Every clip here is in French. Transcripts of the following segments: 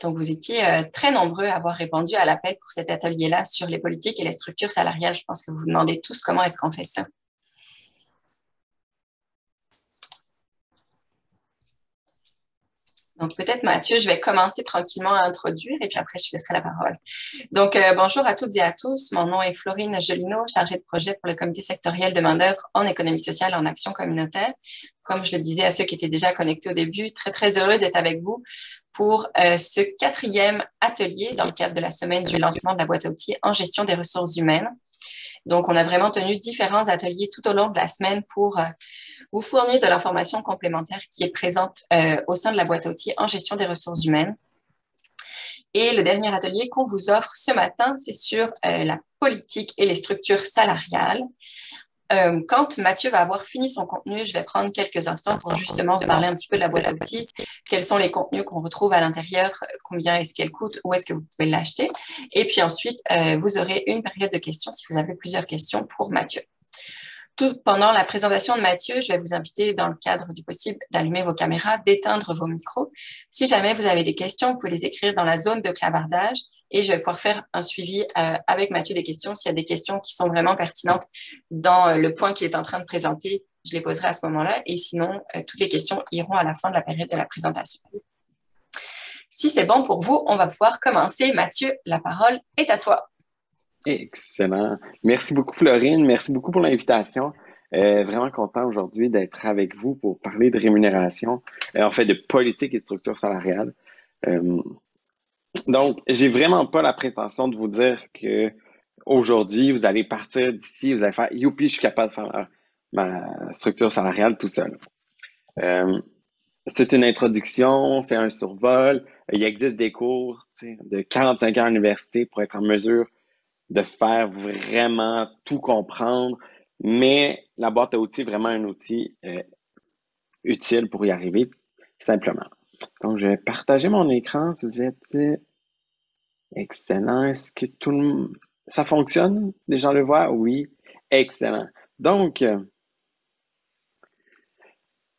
Donc, vous étiez très nombreux à avoir répondu à l'appel pour cet atelier-là sur les politiques et les structures salariales. Je pense que vous vous demandez tous comment est-ce qu'on fait ça. Donc, peut-être, Mathieu, je vais commencer tranquillement à introduire et puis après, je te laisserai la parole. Donc, bonjour à toutes et à tous. Mon nom est Florine Jolineau, chargée de projet pour le comité sectoriel de main-d'œuvre en économie sociale et en action communautaire. Comme je le disais à ceux qui étaient déjà connectés au début, très, très heureuse d'être avec vous pour ce 4e atelier dans le cadre de la semaine du lancement de la boîte à outils en gestion des ressources humaines. Donc, on a vraiment tenu différents ateliers tout au long de la semaine pour vous fournir de l'information complémentaire qui est présente au sein de la boîte à outils en gestion des ressources humaines. Et le dernier atelier qu'on vous offre ce matin, c'est sur la politique et les structures salariales. Quand Mathieu va avoir fini son contenu, je vais prendre quelques instants pour justement vous parler un petit peu de la boîte à outils, quels sont les contenus qu'on retrouve à l'intérieur, combien est-ce qu'elle coûte, où est-ce que vous pouvez l'acheter. Et puis ensuite, vous aurez une période de questions si vous avez plusieurs questions pour Mathieu. Tout pendant la présentation de Mathieu, je vais vous inviter, dans le cadre du possible, d'allumer vos caméras, d'éteindre vos micros. Si jamais vous avez des questions, vous pouvez les écrire dans la zone de clavardage et je vais pouvoir faire un suivi avec Mathieu des questions. S'il y a des questions qui sont vraiment pertinentes dans le point qu'il est en train de présenter, je les poserai à ce moment-là. Et sinon, toutes les questions iront à la fin de la période de la présentation. Si c'est bon pour vous, on va pouvoir commencer. Mathieu, la parole est à toi. Excellent. Merci beaucoup, Florine. Merci beaucoup pour l'invitation. Vraiment content aujourd'hui d'être avec vous pour parler de rémunération, en fait de politique et de structure salariale. Donc, j'ai vraiment pas la prétention de vous dire que aujourd'hui, vous allez partir d'ici, vous allez faire youpi, je suis capable de faire ma structure salariale tout seul. C'est une introduction, c'est un survol. Il existe des cours de 45 heures à l'université pour être en mesure de faire vraiment tout comprendre, mais la boîte à outils est vraiment un outil utile pour y arriver, simplement. Donc, je vais partager mon écran si vous êtes excellent. Est-ce que ça fonctionne? Les gens le voient? Oui. Excellent. Donc,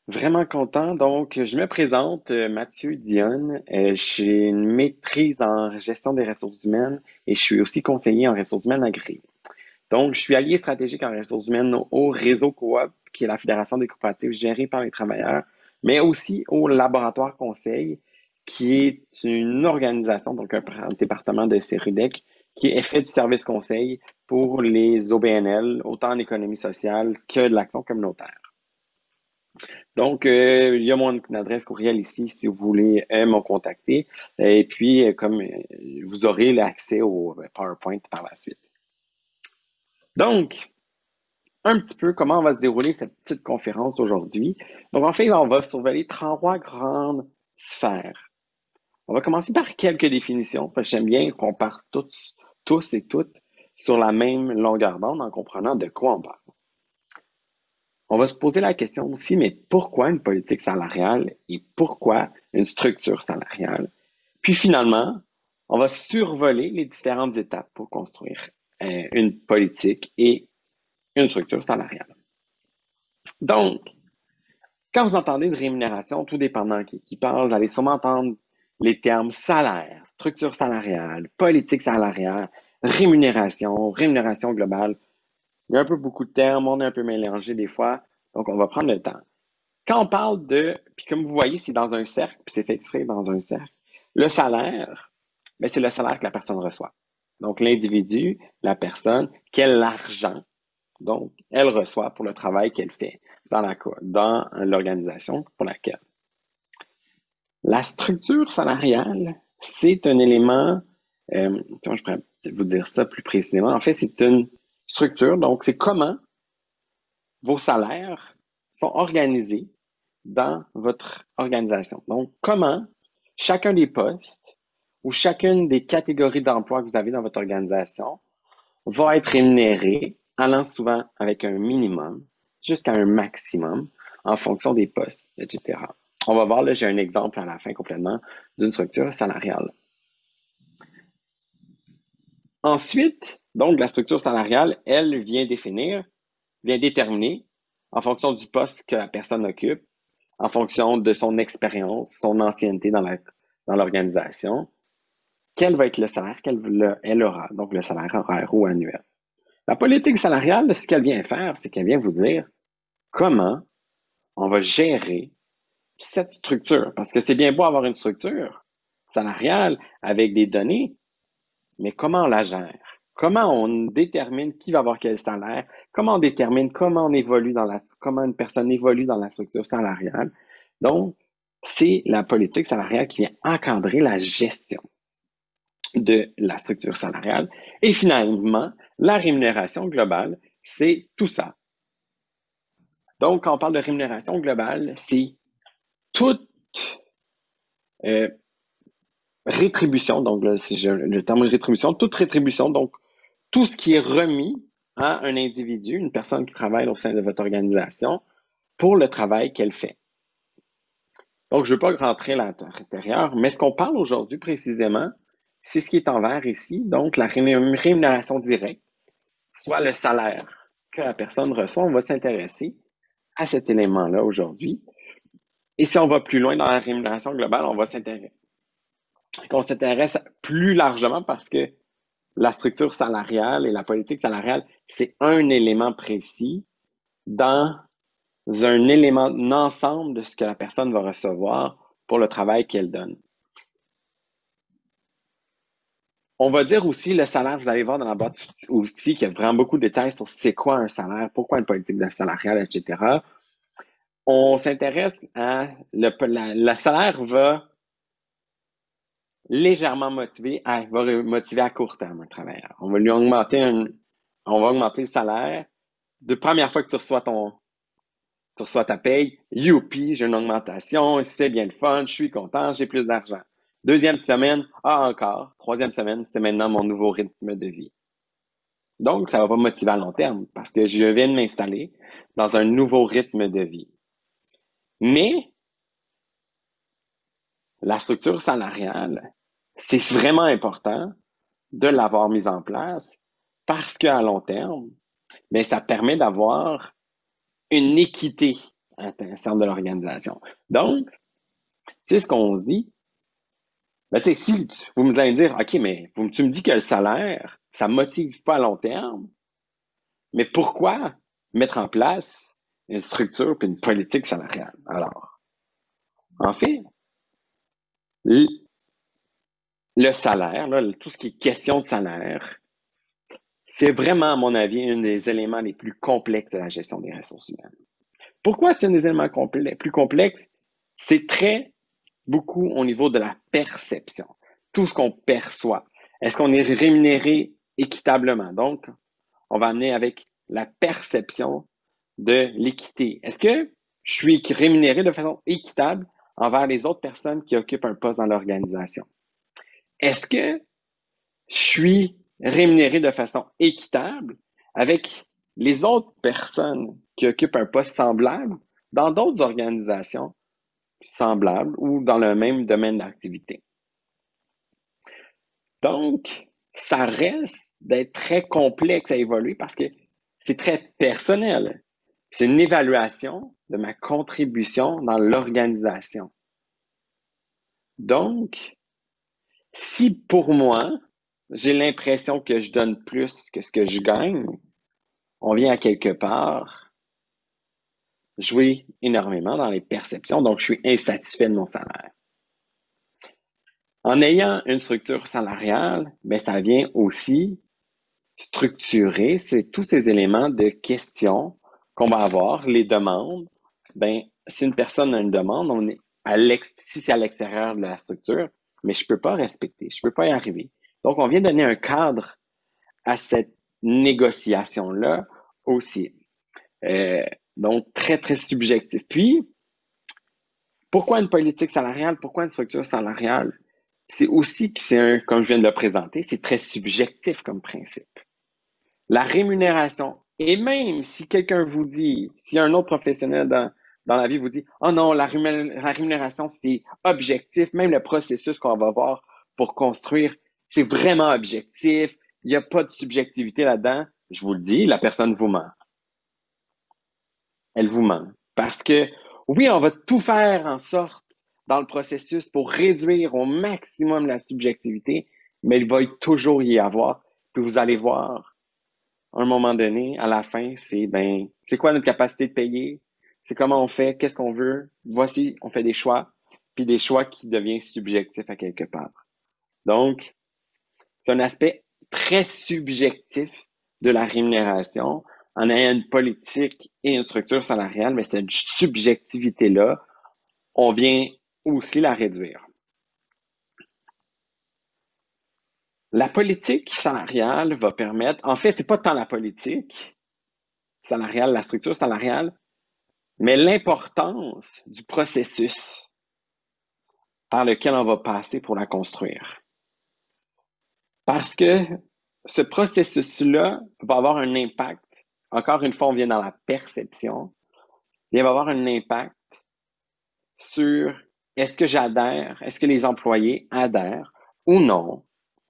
vraiment content. Donc, je me présente, Mathieu Dionne. J'ai une maîtrise en gestion des ressources humaines et je suis aussi conseiller en ressources humaines agréées. Donc, je suis allié stratégique en ressources humaines au réseau Coop, qui est la Fédération des coopératives gérée par les travailleurs, mais aussi au Laboratoire Conseil, qui est une organisation, donc un département de CERUDEC, qui fait du service conseil pour les OBNL, autant en économie sociale que de l'action communautaire. Donc, il y a mon adresse courriel ici si vous voulez me contacter. Et puis, comme vous aurez l'accès au PowerPoint par la suite. Donc, un petit peu comment va se dérouler cette petite conférence aujourd'hui. Donc, en fait, on va surveiller 3 grandes sphères. On va commencer par quelques définitions, parce que j'aime bien qu'on parte tous et toutes sur la même longueur d'onde en comprenant de quoi on parle. On va se poser la question aussi, mais pourquoi une politique salariale et pourquoi une structure salariale? Puis finalement, on va survoler les différentes étapes pour construire une politique et une structure salariale. Donc, quand vous entendez de rémunération, tout dépendant qui parle, vous allez sûrement entendre les termes salaire, structure salariale, politique salariale, rémunération globale. Il y a un peu beaucoup de termes, on est un peu mélangé des fois, donc on va prendre le temps. Quand on parle puis comme vous voyez, c'est dans un cercle, puis c'est fait exprès dans un cercle. Le salaire, c'est le salaire que la personne reçoit. Donc l'individu, la personne, quel argent, donc elle reçoit pour le travail qu'elle fait dans l'organisation pour laquelle. La structure salariale, c'est un élément, comment je pourrais vous dire ça plus précisément? En fait, c'est une structure, donc c'est comment vos salaires sont organisés dans votre organisation. Donc, comment chacun des postes ou chacune des catégories d'emploi que vous avez dans votre organisation va être rémunéré, allant souvent avec un minimum jusqu'à un maximum en fonction des postes, etc. On va voir, là, j'ai un exemple à la fin complètement d'une structure salariale. Ensuite, donc, la structure salariale, elle vient déterminer, en fonction du poste que la personne occupe, en fonction de son expérience, son ancienneté dans l'organisation, quel va être le salaire qu'elle aura, donc le salaire horaire ou annuel. La politique salariale, ce qu'elle vient faire, c'est qu'elle vient vous dire comment on va gérer cette structure. Parce que c'est bien beau avoir une structure salariale avec des données, mais comment on la gère? Comment on détermine qui va avoir quel salaire? Comment on détermine comment comment une personne évolue dans la structure salariale? Donc, c'est la politique salariale qui vient encadrer la gestion de la structure salariale. Et finalement, la rémunération globale, c'est tout ça. Donc, quand on parle de rémunération globale, c'est toute rétribution, donc là, si le terme rétribution, toute rétribution, donc tout ce qui est remis à un individu, une personne qui travaille au sein de votre organisation, pour le travail qu'elle fait. Donc, je ne veux pas rentrer à l'intérieur, mais ce qu'on parle aujourd'hui précisément, c'est ce qui est en vert ici, donc la rémunération directe, soit le salaire que la personne reçoit. On va s'intéresser à cet élément-là aujourd'hui. Et si on va plus loin dans la rémunération globale, on s'intéresse plus largement parce que la structure salariale et la politique salariale, c'est un élément précis dans un ensemble de ce que la personne va recevoir pour le travail qu'elle donne. On va dire aussi le salaire, vous allez voir dans la boîte aussi qu'il y a vraiment beaucoup de détails sur c'est quoi un salaire, pourquoi une politique salariale, etc. On s'intéresse à le salaire va légèrement va motiver à court terme un travailleur. On va augmenter le salaire. De première fois que tu reçois ta paye, youpi, j'ai une augmentation, c'est bien le fun, je suis content, j'ai plus d'argent. Deuxième semaine, encore. Troisième semaine, c'est maintenant mon nouveau rythme de vie. Donc, ça va pas me motiver à long terme parce que je viens de m'installer dans un nouveau rythme de vie. Mais la structure salariale, c'est vraiment important de l'avoir mise en place parce qu'à long terme, mais ça permet d'avoir une équité à l'intérieur de l'organisation. Donc, c'est ce qu'on se dit. Ben, si vous me allez me dire, OK, mais tu me dis que le salaire, ça ne motive pas à long terme, mais pourquoi mettre en place une structure et une politique salariale? Alors, en fait, le salaire, là, tout ce qui est question de salaire, c'est vraiment, à mon avis, un des éléments les plus complexes de la gestion des ressources humaines. Pourquoi c'est un des éléments plus complexes? C'est très beaucoup au niveau de la perception. Tout ce qu'on perçoit. Est-ce qu'on est rémunéré équitablement? Donc, on va amener avec la perception de l'équité. Est-ce que je suis rémunéré de façon équitable envers les autres personnes qui occupent un poste dans l'organisation? Est-ce que je suis rémunéré de façon équitable avec les autres personnes qui occupent un poste semblable dans d'autres organisations semblables ou dans le même domaine d'activité? Donc, ça reste d'être très complexe à évoluer parce que c'est très personnel. C'est une évaluation de ma contribution dans l'organisation. Donc, si pour moi, j'ai l'impression que je donne plus que ce que je gagne, on vient à quelque part jouer énormément dans les perceptions, donc je suis insatisfait de mon salaire. En ayant une structure salariale, mais ça vient aussi structurer tous ces éléments de questions qu'on va avoir, les demandes. Ben, si une personne a une demande, si c'est à l'extérieur de la structure, mais je ne peux pas respecter, je ne peux pas y arriver. Donc, on vient donner un cadre à cette négociation-là aussi. Donc, très, très subjectif. Puis, pourquoi une politique salariale? Pourquoi une structure salariale? C'est aussi que comme je viens de le présenter, c'est très subjectif comme principe. La rémunération, et même si quelqu'un vous dit, si un autre professionnel dans la vie vous dit, oh non, la rémunération, c'est objectif, même le processus qu'on va voir pour construire, c'est vraiment objectif, il n'y a pas de subjectivité là-dedans, je vous le dis, la personne vous ment. Elle vous ment. Parce que, oui, on va tout faire en sorte dans le processus pour réduire au maximum la subjectivité, mais il va toujours y avoir. Puis vous allez voir, à un moment donné, à la fin, c'est quoi notre capacité de payer? C'est comment on fait? Qu'est-ce qu'on veut? Voici, on fait des choix, puis des choix qui deviennent subjectifs à quelque part. Donc, c'est un aspect très subjectif de la rémunération en ayant une politique et une structure salariale, mais cette subjectivité-là, on vient aussi la réduire. La politique salariale va permettre, en fait, c'est pas tant la politique salariale, la structure salariale, mais l'importance du processus par lequel on va passer pour la construire. Parce que ce processus-là va avoir un impact. Encore une fois, on vient dans la perception. Il va avoir un impact sur est-ce que j'adhère, est-ce que les employés adhèrent ou non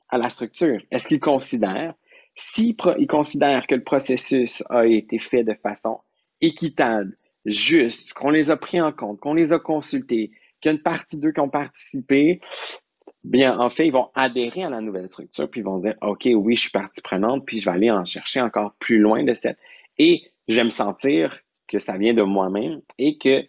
à la structure. Est-ce qu'ils considèrent, si ils considèrent que le processus a été fait de façon équitable, juste, qu'on les a pris en compte, qu'on les a consultés, qu'il y a une partie d'eux qui ont participé, bien, en fait, ils vont adhérer à la nouvelle structure, puis ils vont dire, OK, oui, je suis partie prenante, puis je vais aller en chercher encore plus loin de cette. Et je vais me sentir que ça vient de moi-même et que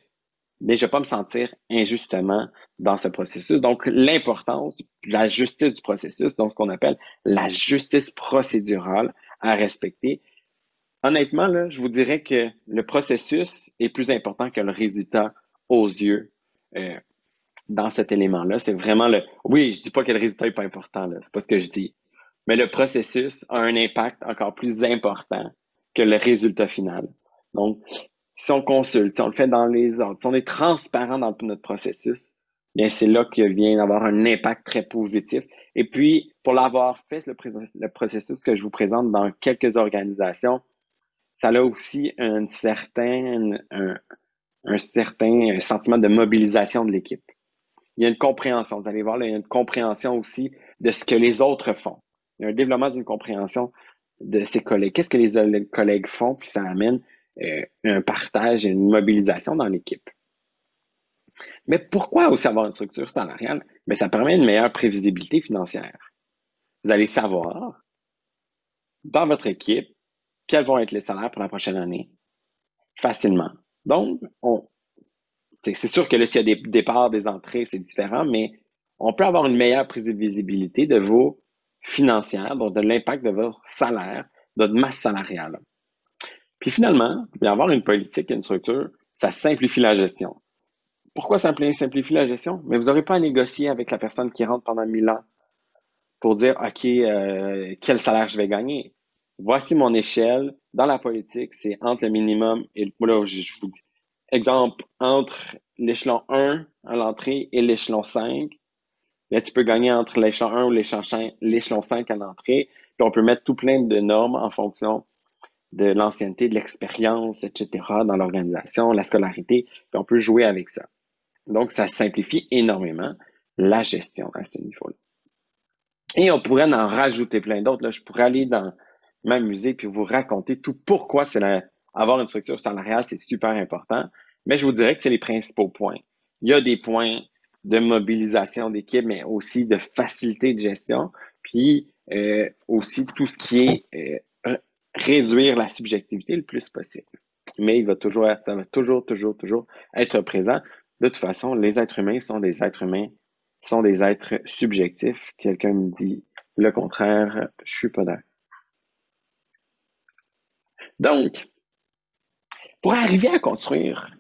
mais je ne vais pas me sentir injustement dans ce processus. Donc, l'importance, la justice du processus, donc ce qu'on appelle la justice procédurale à respecter. Honnêtement, là, je vous dirais que le processus est plus important que le résultat aux yeux euh, dans cet élément-là. C'est vraiment le... Oui, je ne dis pas que le résultat n'est pas important, là, c'est pas ce que je dis. Mais le processus a un impact encore plus important que le résultat final. Donc, si on consulte, si on le fait dans les ordres, si on est transparent dans notre processus, bien c'est là qu'il vient d'avoir un impact très positif. Et puis, pour l'avoir fait, le processus que je vous présente dans quelques organisations, ça a aussi un certain sentiment de mobilisation de l'équipe. Il y a une compréhension, vous allez voir, là, il y a une compréhension aussi de ce que les autres font. Il y a un développement d'une compréhension de ses collègues. Qu'est-ce que les collègues font, puis ça amène un partage et une mobilisation dans l'équipe. Mais pourquoi aussi avoir une structure salariale? Mais ça permet une meilleure prévisibilité financière. Vous allez savoir, dans votre équipe, quels vont être les salaires pour la prochaine année, facilement. Donc, c'est sûr que là, s'il y a des départs, des entrées, c'est différent, mais on peut avoir une meilleure prévisibilité de vos financières, donc de l'impact de votre salaire, de votre masse salariale. Puis finalement, avoir une politique et une structure, ça simplifie la gestion. Pourquoi simplifie la gestion? Mais vous n'aurez pas à négocier avec la personne qui rentre pendant 1000 ans pour dire, OK, quel salaire je vais gagner. Voici mon échelle. Dans la politique, c'est entre le minimum et là, je vous dis, exemple, entre l'échelon 1 à l'entrée et l'échelon 5. Là, tu peux gagner entre l'échelon 1 ou l'échelon 5 à l'entrée. Puis on peut mettre tout plein de normes en fonction de l'ancienneté, de l'expérience, etc. dans l'organisation, la scolarité. Puis on peut jouer avec ça. Donc, ça simplifie énormément la gestion à ce niveau-là. Et on pourrait en rajouter plein d'autres. Là. Je pourrais aller m'amuser puis vous raconter tout pourquoi avoir une structure salariale, c'est super important. Mais je vous dirais que c'est les principaux points. Il y a des points de mobilisation d'équipe, mais aussi de facilité de gestion, puis aussi tout ce qui est réduire la subjectivité le plus possible. Mais ça va toujours être présent. De toute façon, les êtres humains sont des êtres subjectifs. Quelqu'un me dit le contraire, je suis pas d'accord. Donc, pour arriver à construire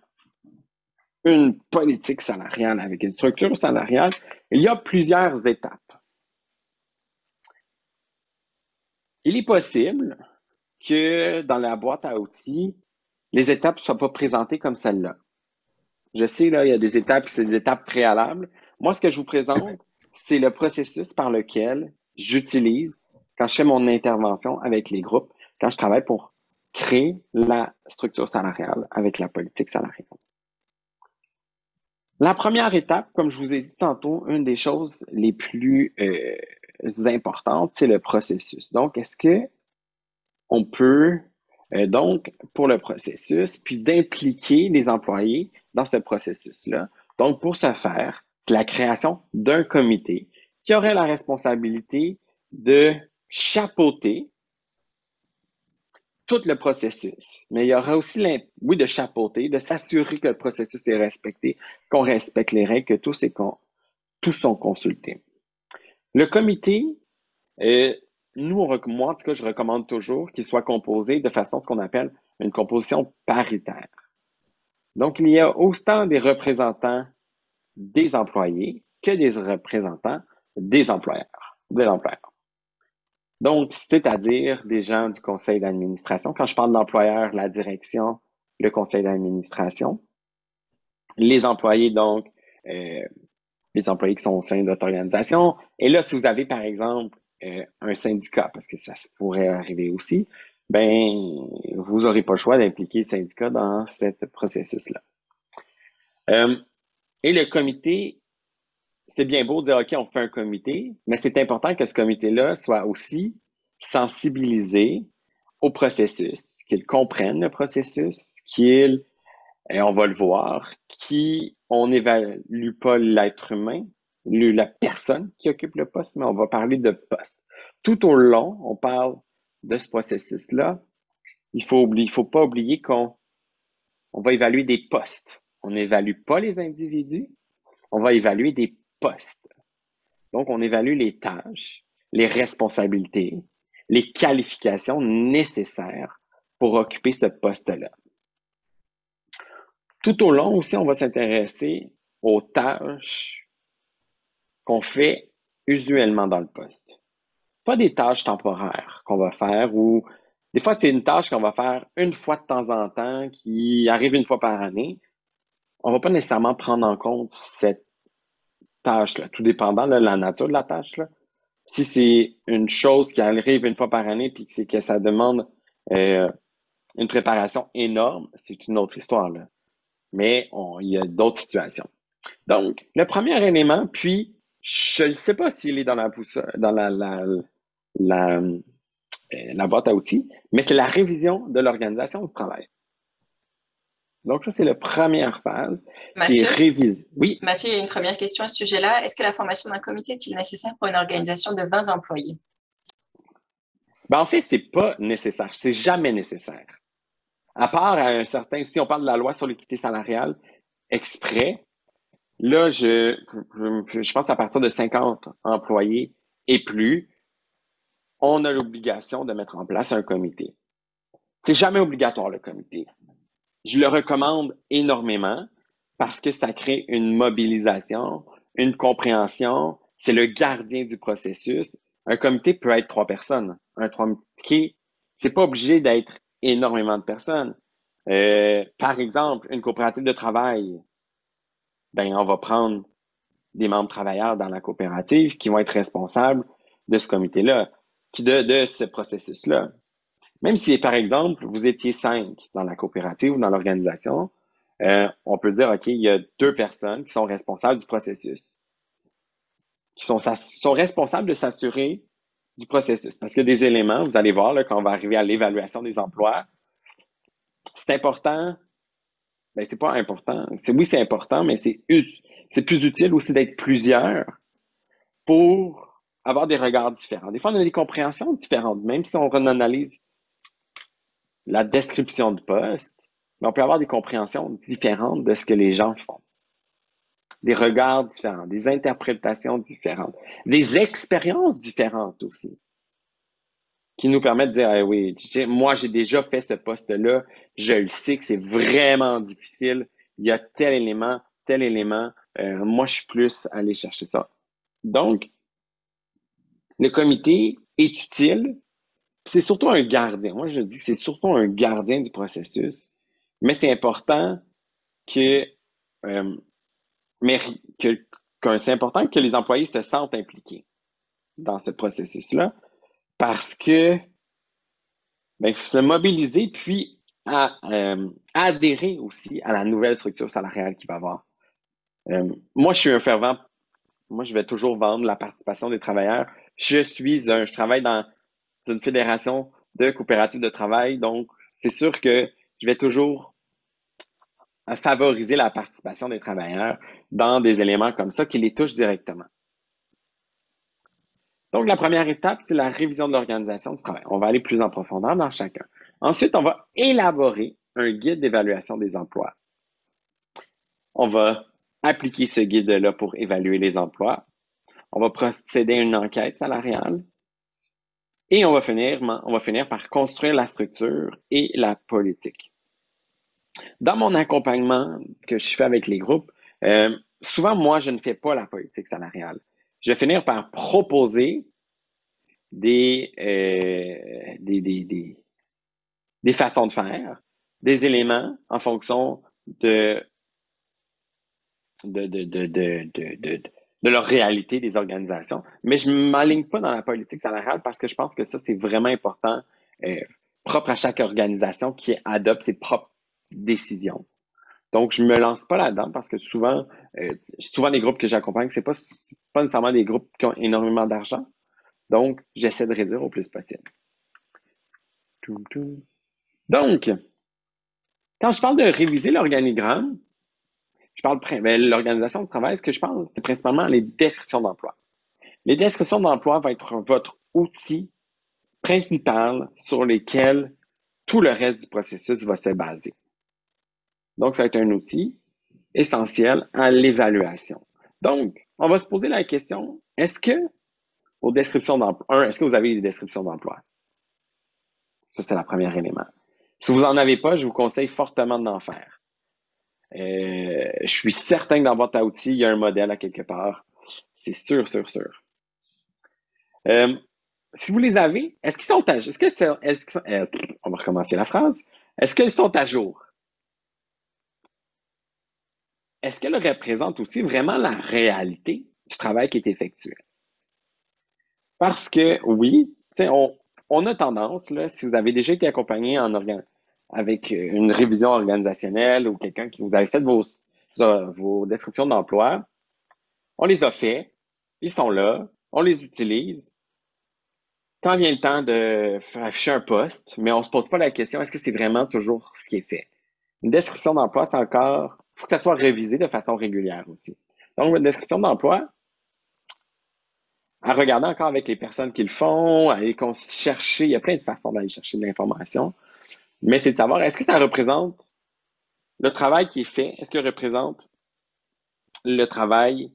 une politique salariale avec une structure salariale, il y a plusieurs étapes. Il est possible que dans la boîte à outils, les étapes ne soient pas présentées comme celle-là. Je sais, là, il y a des étapes, c'est des étapes préalables. Moi, ce que je vous présente, c'est le processus par lequel j'utilise quand je fais mon intervention avec les groupes, quand je travaille pour créer la structure salariale avec la politique salariale. La première étape, comme je vous ai dit tantôt, une des choses les plus importantes, c'est le processus. Donc, est-ce que on peut, donc, pour le processus, puis d'impliquer les employés dans ce processus-là? Donc, pour ce faire, c'est la création d'un comité qui aurait la responsabilité de chapeauter tout le processus. Mais il y aura aussi, oui, de chapeauter, de s'assurer que le processus est respecté, qu'on respecte les règles, que tous sont consultés. Le comité, moi, en tout cas, je recommande toujours qu'il soit composé de façon ce qu'on appelle une composition paritaire. Donc, il y a autant des représentants des employés que des représentants des employeurs, de l'employeur. Donc, c'est-à-dire des gens du conseil d'administration. Quand je parle d'employeur, la direction, le conseil d'administration. Les employés, donc, les employés qui sont au sein de votre organisation. Et là, si vous avez, par exemple, un syndicat, parce que ça se pourrait arriver aussi, ben, vous n'aurez pas le choix d'impliquer le syndicat dans ce processus-là. Et le comité, c'est bien beau de dire, OK, on fait un comité, mais c'est important que ce comité-là soit aussi sensibilisé au processus, qu'il comprenne le processus, et on va le voir, on n'évalue pas l'être humain, la personne qui occupe le poste, mais on va parler de poste. Tout au long, on parle de ce processus-là. Il faut pas oublier qu'on va évaluer des postes. On n'évalue pas les individus, on va évaluer des postes. Donc, on évalue les tâches, les responsabilités, les qualifications nécessaires pour occuper ce poste-là. Tout au long aussi, on va s'intéresser aux tâches qu'on fait usuellement dans le poste. Pas des tâches temporaires qu'on va faire ou des fois, c'est une tâche qu'on va faire une fois de temps en temps, qui arrive une fois par année. On va pas nécessairement prendre en compte cette tâche-là, tout dépendant de la nature de la tâche, là. Si c'est une chose qui arrive une fois par année puis que ça demande une préparation énorme, c'est une autre histoire, là. Mais il y a d'autres situations. Donc, le premier élément, puis je ne sais pas s'il est dans la boîte à outils, mais c'est la révision de l'organisation du travail. Donc, ça, c'est la première phase qui est révisée. Oui. Mathieu, il y a une première question à ce sujet-là. Est-ce que la formation d'un comité est-il nécessaire pour une organisation de 20 employés? Ben, en fait, c'est pas nécessaire. C'est jamais nécessaire. À part à un certain, si on parle de la loi sur l'équité salariale exprès, là, je pense à partir de 50 employés et plus, on a l'obligation de mettre en place un comité. C'est jamais obligatoire, le comité. Je le recommande énormément parce que ça crée une mobilisation, une compréhension. C'est le gardien du processus. Un comité peut être 3 personnes. Un comité, c'est pas obligé d'être énormément de personnes. Par exemple, une coopérative de travail, ben, on va prendre des membres travailleurs dans la coopérative qui vont être responsables de ce comité-là, de ce processus-là. Même si, par exemple, vous étiez 5 dans la coopérative ou dans l'organisation, on peut dire, OK, il y a 2 personnes qui sont responsables du processus, qui sont responsables de s'assurer du processus. Parce qu'il y a des éléments, vous allez voir, là, quand on va arriver à l'évaluation des emplois, c'est important, ben c'est pas important. Oui, c'est important, mais c'est plus utile aussi d'être plusieurs pour avoir des regards différents. Des fois, on a des compréhensions différentes, même si on analyse la description de poste, mais on peut avoir des compréhensions différentes de ce que les gens font. Des regards différents, des interprétations différentes, des expériences différentes aussi, qui nous permettent de dire, ah oui, moi j'ai déjà fait ce poste-là, je le sais que c'est vraiment difficile, il y a tel élément, moi je suis plus allé chercher ça. Donc, le comité est utile, c'est surtout un gardien. Moi je dis que c'est surtout un gardien du processus, mais c'est important c'est important que les employés se sentent impliqués dans ce processus-là parce que il faut se mobiliser puis adhérer aussi à la nouvelle structure salariale qu'il va y avoir. Moi, je suis un fervent, moi, je vais toujours vendre la participation des travailleurs. Je travaille dans une fédération de coopératives de travail, donc c'est sûr que je vais toujours favoriser la participation des travailleurs dans des éléments comme ça qui les touchent directement. Donc, la première étape, c'est la révision de l'organisation du travail. On va aller plus en profondeur dans chacun. Ensuite, on va élaborer un guide d'évaluation des emplois. On va appliquer ce guide-là pour évaluer les emplois. On va procéder à une enquête salariale. Et on va finir par construire la structure et la politique. Dans mon accompagnement que je fais avec les groupes, souvent, moi, je ne fais pas la politique salariale. Je vais finir par proposer des façons de faire, des éléments en fonction de leur réalité des organisations. Mais je ne m'aligne pas dans la politique salariale parce que je pense que ça, c'est vraiment important, propre à chaque organisation qui adopte ses propres décisions. Donc, je ne me lance pas là-dedans parce que souvent les groupes que j'accompagne, c'est pas nécessairement des groupes qui ont énormément d'argent. Donc, j'essaie de réduire au plus possible. Donc, quand je parle de réviser l'organigramme, je parle de l'organisation du travail, ce que je parle, c'est principalement les descriptions d'emploi. Les descriptions d'emploi vont être votre outil principal sur lequel tout le reste du processus va se baser. Donc, ça va être un outil essentiel à l'évaluation. Donc, on va se poser la question, est-ce que vous avez des descriptions d'emploi? Ça, c'est le premier élément. Si vous n'en avez pas, je vous conseille fortement d'en faire. Je suis certain que dans votre outil, il y a un modèle à quelque part. C'est sûr, sûr, sûr. Si vous les avez, est-ce qu'ils sont à jour? On va recommencer la phrase. Est-ce qu'elles sont à jour? Est-ce qu'elles représentent aussi vraiment la réalité du travail qui est effectué? Parce que oui, on a tendance, là, si vous avez déjà été accompagné avec une révision organisationnelle ou quelqu'un qui vous avait fait vos descriptions d'emploi, on les a fait, ils sont là, on les utilise. Quand vient le temps de faire afficher un poste, mais on ne se pose pas la question, est-ce que c'est vraiment toujours ce qui est fait? Une description d'emploi, c'est encore, il faut que ça soit révisé de façon régulière aussi. Donc, une description d'emploi, à regarder encore avec les personnes qui le font, à aller chercher, il y a plein de façons d'aller chercher de l'information, mais c'est de savoir, est-ce que ça représente le travail qui est fait, est-ce que ça représente le travail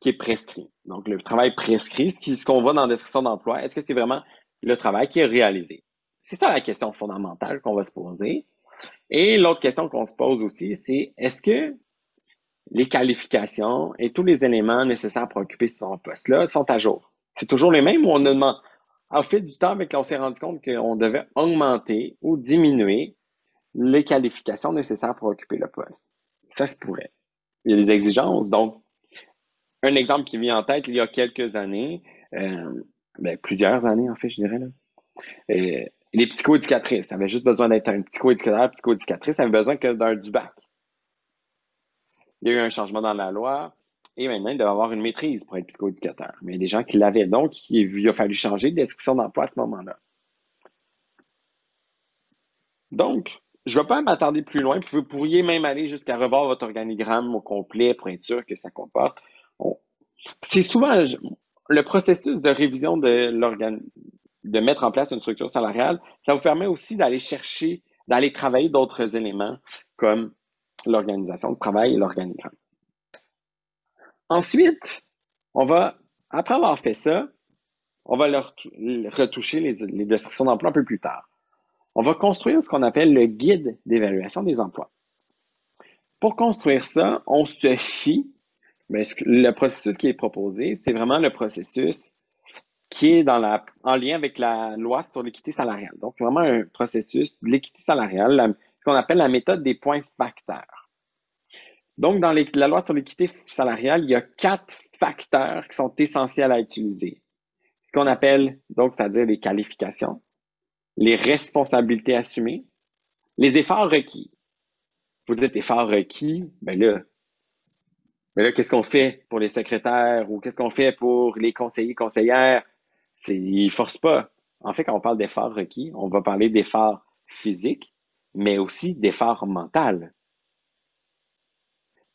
qui est prescrit? Donc, le travail prescrit, ce qu'on voit dans la description d'emploi, est-ce que c'est vraiment le travail qui est réalisé? C'est ça la question fondamentale qu'on va se poser. Et l'autre question qu'on se pose aussi, c'est est-ce que les qualifications et tous les éléments nécessaires pour occuper ce poste-là sont à jour? C'est toujours les mêmes ou on a demandé, au fil du temps, on s'est rendu compte qu'on devait augmenter ou diminuer les qualifications nécessaires pour occuper le poste? Ça se pourrait. Il y a des exigences. Donc, un exemple qui vient en tête, il y a quelques années, plusieurs années en fait, je dirais, là, les psychoéducatrices avaient juste besoin d'être un psychoéducateur, psychoéducatrice, avaient besoin que du bac. Il y a eu un changement dans la loi et maintenant, ils doivent avoir une maîtrise pour être psychoéducateur. Mais il y a des gens qui l'avaient. Donc, il a fallu changer de description d'emploi à ce moment-là. Donc, je ne vais pas m'attarder plus loin. Vous pourriez même aller jusqu'à revoir votre organigramme au complet pour être sûr que ça comporte. C'est souvent le processus de révision de mettre en place une structure salariale. Ça vous permet aussi d'aller chercher, d'aller travailler d'autres éléments comme l'organisation du travail et l'organigramme. Ensuite, après avoir fait ça, on va retoucher les descriptions d'emploi un peu plus tard. On va construire ce qu'on appelle le guide d'évaluation des emplois. Pour construire ça, on se fie, le processus qui est proposé, c'est vraiment le processus qui est en lien avec la loi sur l'équité salariale. Donc, c'est vraiment un processus de l'équité salariale, ce qu'on appelle la méthode des points facteurs. Donc, dans la loi sur l'équité salariale, il y a 4 facteurs qui sont essentiels à utiliser. Ce qu'on appelle, donc, c'est-à-dire les qualifications, les responsabilités assumées, les efforts requis. Vous dites efforts requis, ben là, qu'est-ce qu'on fait pour les secrétaires ou qu'est-ce qu'on fait pour les conseillers, conseillères? Ils ne forcent pas. En fait, quand on parle d'efforts requis, on va parler d'efforts physiques, mais aussi d'efforts mentaux.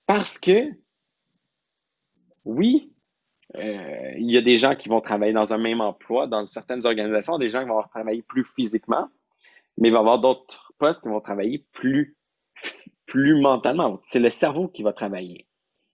Parce que, oui, Il y a des gens qui vont travailler dans un même emploi, dans certaines organisations, des gens qui vont travailler plus physiquement, mais il va y avoir d'autres postes qui vont travailler plus mentalement. C'est le cerveau qui va travailler.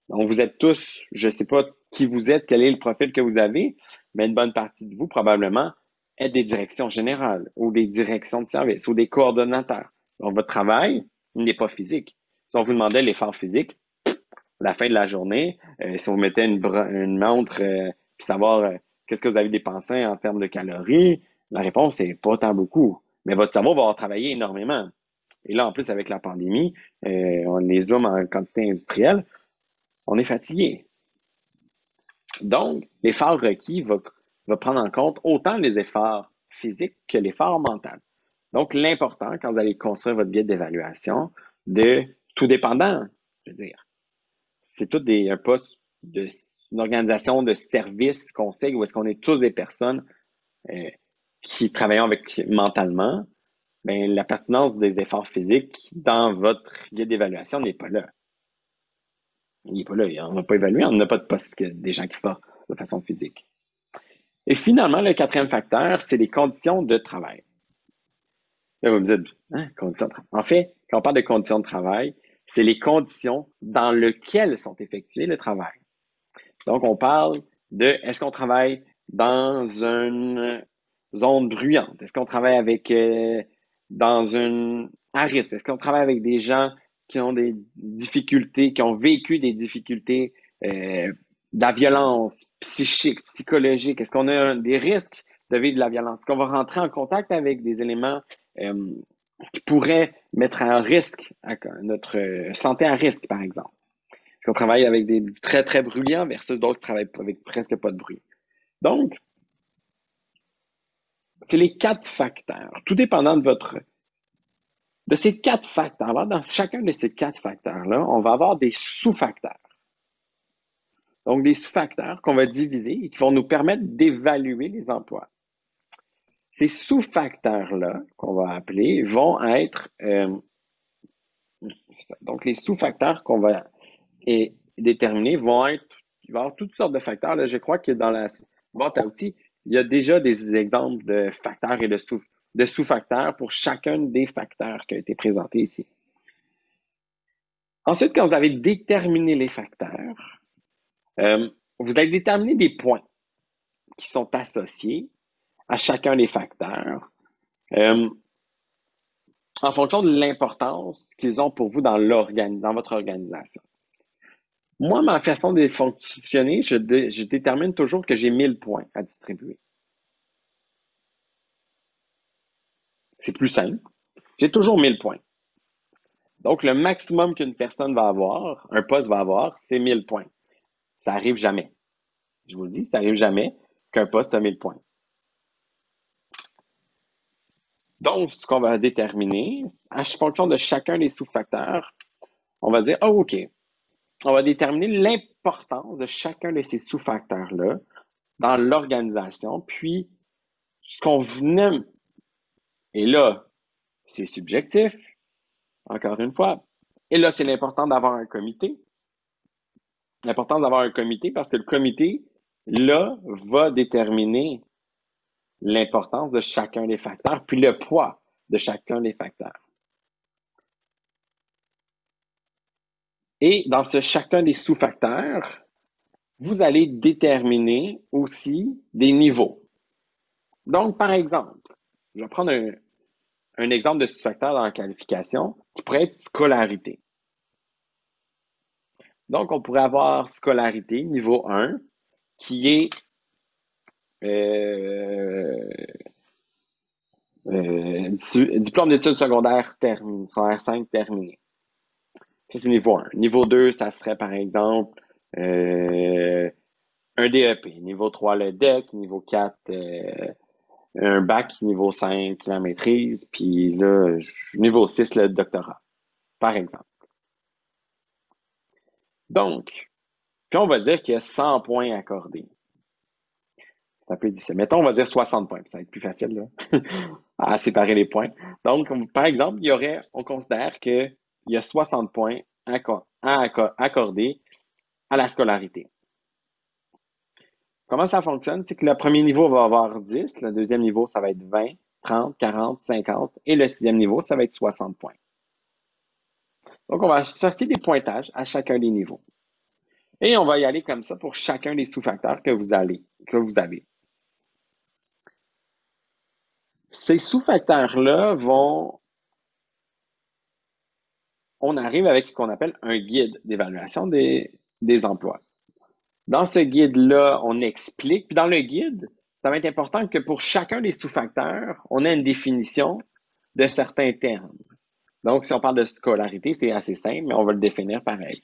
Donc, vous êtes tous, je ne sais pas qui vous êtes, quel est le profil que vous avez, mais une bonne partie de vous, probablement, êtes des directions générales ou des directions de service ou des coordonnateurs. Donc, votre travail n'est pas physique. Si on vous demandait l'effort physique, à la fin de la journée, si on mettait une montre puis savoir qu'est-ce que vous avez dépensé en termes de calories, la réponse est pas tant beaucoup. Mais votre cerveau va avoir travaillé énormément. Et là, en plus, avec la pandémie, on les zoome en quantité industrielle, on est fatigué. Donc, l'effort requis va prendre en compte autant les efforts physiques que l'effort mental. Donc, l'important, quand vous allez construire votre guide d'évaluation, de tout dépendant, je veux dire, c'est tout un poste une organisation de service conseil où est-ce qu'on est tous des personnes qui travaillent avec mentalement, bien, la pertinence des efforts physiques dans votre guide d'évaluation n'est pas là. Il n'est pas là. On n'a pas évalué, on n'a pas de poste que des gens qui font de façon physique. Et finalement, le quatrième facteur, c'est les conditions de travail. Là, vous me dites, hein, conditions de travail. En fait, quand on parle de conditions de travail, c'est les conditions dans lesquelles sont effectués le travail. Donc, on parle de est-ce qu'on travaille dans une zone bruyante? Est-ce qu'on travaille avec dans une à risque? Est-ce qu'on travaille avec des gens qui ont des difficultés, qui ont vécu des difficultés, de la violence psychique, psychologique? Est-ce qu'on a des risques de vivre de la violence? Est-ce qu'on va rentrer en contact avec des éléments qui pourraient mettre à risque notre santé à risque, par exemple? Est-ce qu'on travaille avec des très, très bruyants versus d'autres qui travaillent avec presque pas de bruit? Donc, c'est les 4 facteurs. Tout dépendant de ces 4 facteurs-là, dans chacun de ces 4 facteurs-là, on va avoir des sous-facteurs. Donc, des sous-facteurs qu'on va diviser et qui vont nous permettre d'évaluer les emplois. Ces sous-facteurs-là, qu'on va appeler, vont être... donc, les sous-facteurs qu'on va déterminer vont être... Il va y avoir toutes sortes de facteurs. Là, je crois que dans la boîte à outils, il y a déjà des exemples de facteurs et de sous-facteurs pour chacun des facteurs qui a été présenté ici. Ensuite, quand vous avez déterminé les facteurs, vous allez déterminer des points qui sont associés à chacun des facteurs en fonction de l'importance qu'ils ont pour vous dans votre organisation. Moi, ma façon de fonctionner, je détermine toujours que j'ai 1000 points à distribuer. C'est plus simple. J'ai toujours 1000 points. Donc, le maximum qu'une personne va avoir, un poste va avoir, c'est 1000 points. Ça arrive jamais. Je vous le dis, ça arrive jamais qu'un poste a 1000 points. Donc, ce qu'on va déterminer, en fonction de chacun des sous-facteurs, on va dire, oh, OK, on va déterminer l'importance de chacun de ces sous-facteurs-là dans l'organisation, puis ce qu'on aime. Et là, c'est subjectif, encore une fois. Et là, c'est l'important d'avoir un comité. L'important d'avoir un comité parce que le comité, là, va déterminer l'importance de chacun des facteurs, puis le poids de chacun des facteurs. Et dans chacun des sous-facteurs, vous allez déterminer aussi des niveaux. Donc, par exemple, je vais prendre un exemple de sous-facteur dans la qualification qui pourrait être scolarité. Donc, on pourrait avoir scolarité niveau 1 qui est diplôme d'études secondaires terminé, secondaire 5 terminé. Ça, c'est niveau 1. Niveau 2, ça serait par exemple un DEP. Niveau 3, le DEC. Niveau 4, un bac. Niveau 5, la maîtrise. Puis là, niveau 6, le doctorat, par exemple. Donc, puis on va dire qu'il y a 100 points accordés. C'est un peu difficile. Mettons, on va dire 60 points. Ça va être plus facile là, à séparer les points. Donc, par exemple, on considère qu'il y a 60 points accordés à la scolarité. Comment ça fonctionne? C'est que le premier niveau va avoir 10, le deuxième niveau, ça va être 20, 30, 40, 50, et le sixième niveau, ça va être 60 points. Donc, on va associer des pointages à chacun des niveaux. Et on va y aller comme ça pour chacun des sous-facteurs que vous avez. Ces sous-facteurs-là on arrive avec ce qu'on appelle un guide d'évaluation des emplois. Dans ce guide-là, on explique, puis dans le guide, ça va être important que pour chacun des sous-facteurs, on ait une définition de certains termes. Donc, si on parle de scolarité, c'est assez simple, mais on va le définir pareil.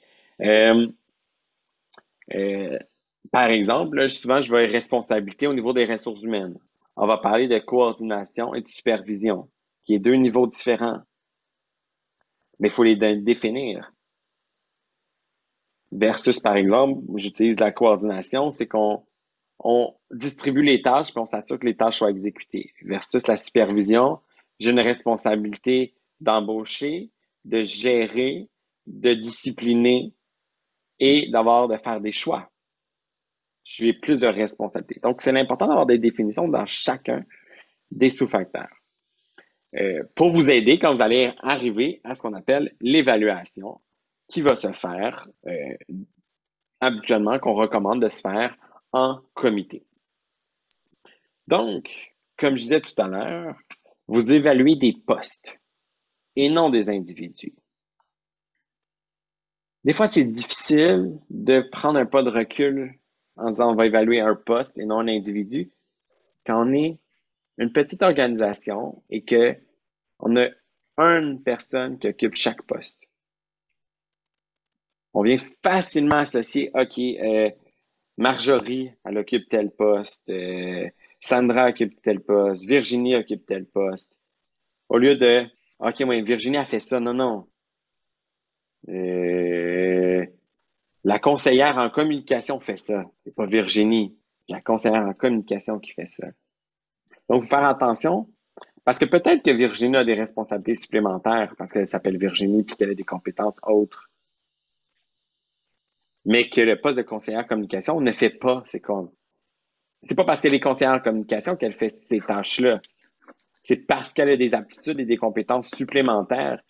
Par exemple, là, souvent, je vais être responsabilité au niveau des ressources humaines. On va parler de coordination et de supervision, qui est deux niveaux différents. Mais il faut les définir. Versus, par exemple, j'utilise la coordination, c'est qu'on distribue les tâches puis on s'assure que les tâches soient exécutées. Versus la supervision, j'ai une responsabilité d'embaucher, de gérer, de discipliner et de faire des choix. J'ai plus de responsabilités. Donc, c'est important d'avoir des définitions dans chacun des sous-facteurs. Pour vous aider quand vous allez arriver à ce qu'on appelle l'évaluation, qui va se faire habituellement, qu'on recommande de se faire en comité. Donc, comme je disais tout à l'heure, vous évaluez des postes et non des individus. Des fois, c'est difficile de prendre un pas de recul en disant on va évaluer un poste et non un individu quand on est une petite organisation et qu'on a une personne qui occupe chaque poste. On vient facilement associer, OK, Marjorie, elle occupe tel poste, Sandra occupe tel poste, Virginie occupe tel poste. Au lieu de, OK, ouais, Virginie a fait ça. Non, non. La conseillère en communication fait ça. C'est pas Virginie. C'est la conseillère en communication qui fait ça. Donc, faut faire attention parce que peut-être que Virginie a des responsabilités supplémentaires parce qu'elle s'appelle Virginie puis qu'elle a des compétences autres. Mais que le poste de conseillère en communication ne fait pas c'est pas parce qu'elle est conseillère en communication qu'elle fait ces tâches-là. C'est parce qu'elle a des aptitudes et des compétences supplémentaires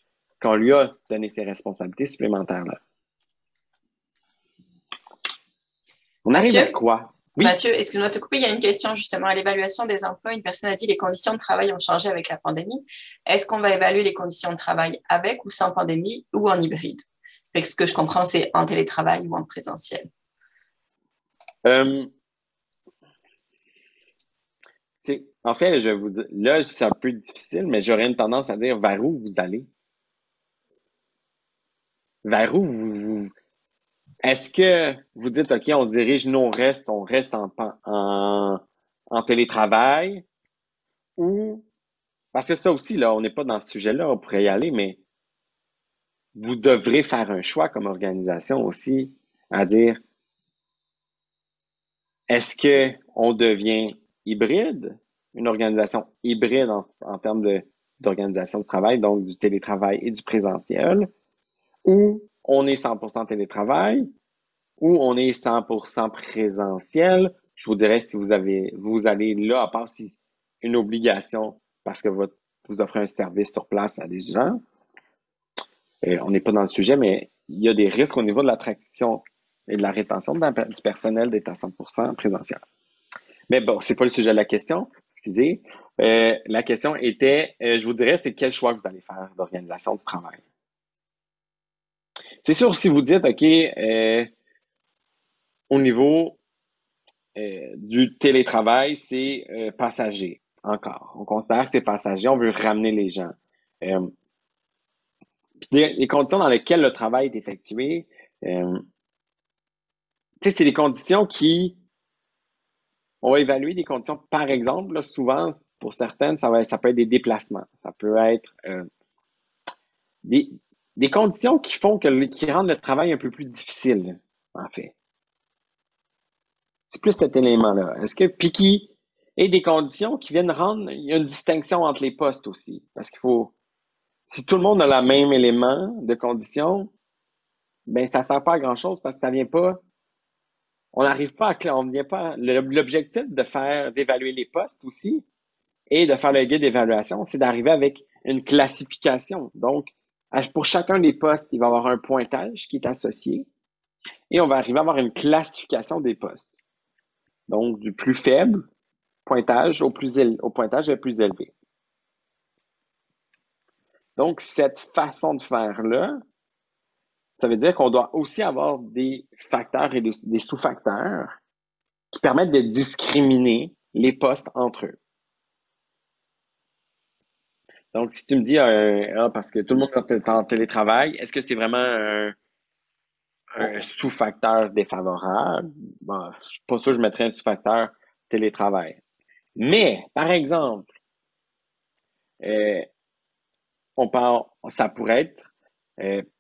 qu'on lui a donné ces responsabilités supplémentaires-là. On arrive à quoi? Oui? Mathieu, excuse-moi de te couper, il y a une question justement à l'évaluation des emplois. Une personne a dit que les conditions de travail ont changé avec la pandémie. Est-ce qu'on va évaluer les conditions de travail avec ou sans pandémie ou en hybride? Fait que ce que je comprends, c'est en télétravail ou en présentiel. En fait, je vous dis, là, c'est un peu difficile, mais j'aurais une tendance à dire vers où vous allez. Vers où est-ce que vous dites, OK, on dirige, nous, on reste en télétravail ou, parce que ça aussi, là, on n'est pas dans ce sujet-là, on pourrait y aller, mais vous devrez faire un choix comme organisation aussi à dire, est-ce qu'on devient hybride, une organisation hybride en termes d'organisation de travail, donc du télétravail et du présentiel, ou on est 100% télétravail, ou on est 100% présentiel. Je vous dirais si vous allez là, à part si c'est une obligation parce que vous offrez un service sur place à des gens. On n'est pas dans le sujet, mais il y a des risques au niveau de l'attraction et de la rétention du personnel d'être à 100% présentiel. Mais bon, c'est pas le sujet de la question, excusez. La question était, je vous dirais, c'est quel choix vous allez faire d'organisation du travail. C'est sûr, si vous dites, OK, au niveau du télétravail, c'est passager, encore. On considère que c'est passager, on veut ramener les gens. Puis les conditions dans lesquelles le travail est effectué, c'est des conditions on va évaluer des conditions, par exemple, là, souvent, pour certaines, ça peut être des déplacements, ça peut être des conditions qui qui rendent le travail un peu plus difficile, en fait. C'est plus cet élément-là. Et des conditions qui viennent rendre, il y a une distinction entre les postes aussi. Parce si tout le monde a le même élément de conditions, ben, ça sert pas à grand chose parce que ça vient pas on n'arrive pas on vient pas, l'objectif d'évaluer les postes aussi et de faire le guide d'évaluation, c'est d'arriver avec une classification. Donc, pour chacun des postes, il va y avoir un pointage qui est associé et on va arriver à avoir une classification des postes. Donc, du plus faible pointage au pointage le plus élevé. Donc, cette façon de faire-là, ça veut dire qu'on doit aussi avoir des facteurs et des sous-facteurs qui permettent de discriminer les postes entre eux. Donc, si tu me dis, parce que tout le monde est en télétravail, est-ce que c'est vraiment un sous-facteur défavorable? Bon, je suis pas sûr que je mettrais un sous-facteur télétravail. Mais, par exemple, euh, ça pourrait être,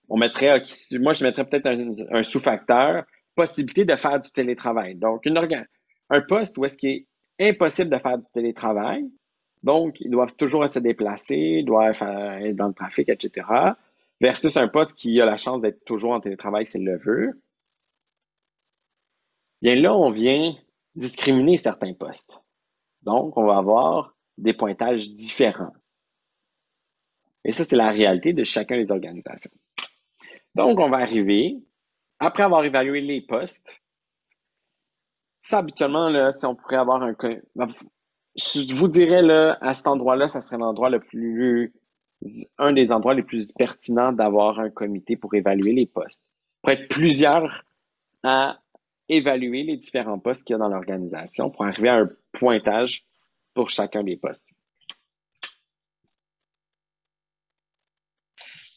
moi je mettrais peut-être un sous-facteur, possibilité de faire du télétravail. Donc, un poste où est-ce qu'il est impossible de faire du télétravail, donc ils doivent toujours se déplacer, ils doivent être dans le trafic, etc., versus un poste qui a la chance d'être toujours en télétravail s'il le veut. Bien là, on vient discriminer certains postes. Donc, on va avoir des pointages différents. Et ça, c'est la réalité de chacun des organisations. Donc, on va arriver, après avoir évalué les postes, ça, habituellement, là, si on pourrait avoir je vous dirais, là, à cet endroit-là, ça serait un des endroits les plus pertinents d'avoir un comité pour évaluer les postes. Pour être plusieurs à évaluer les différents postes qu'il y a dans l'organisation pour arriver à un pointage pour chacun des postes.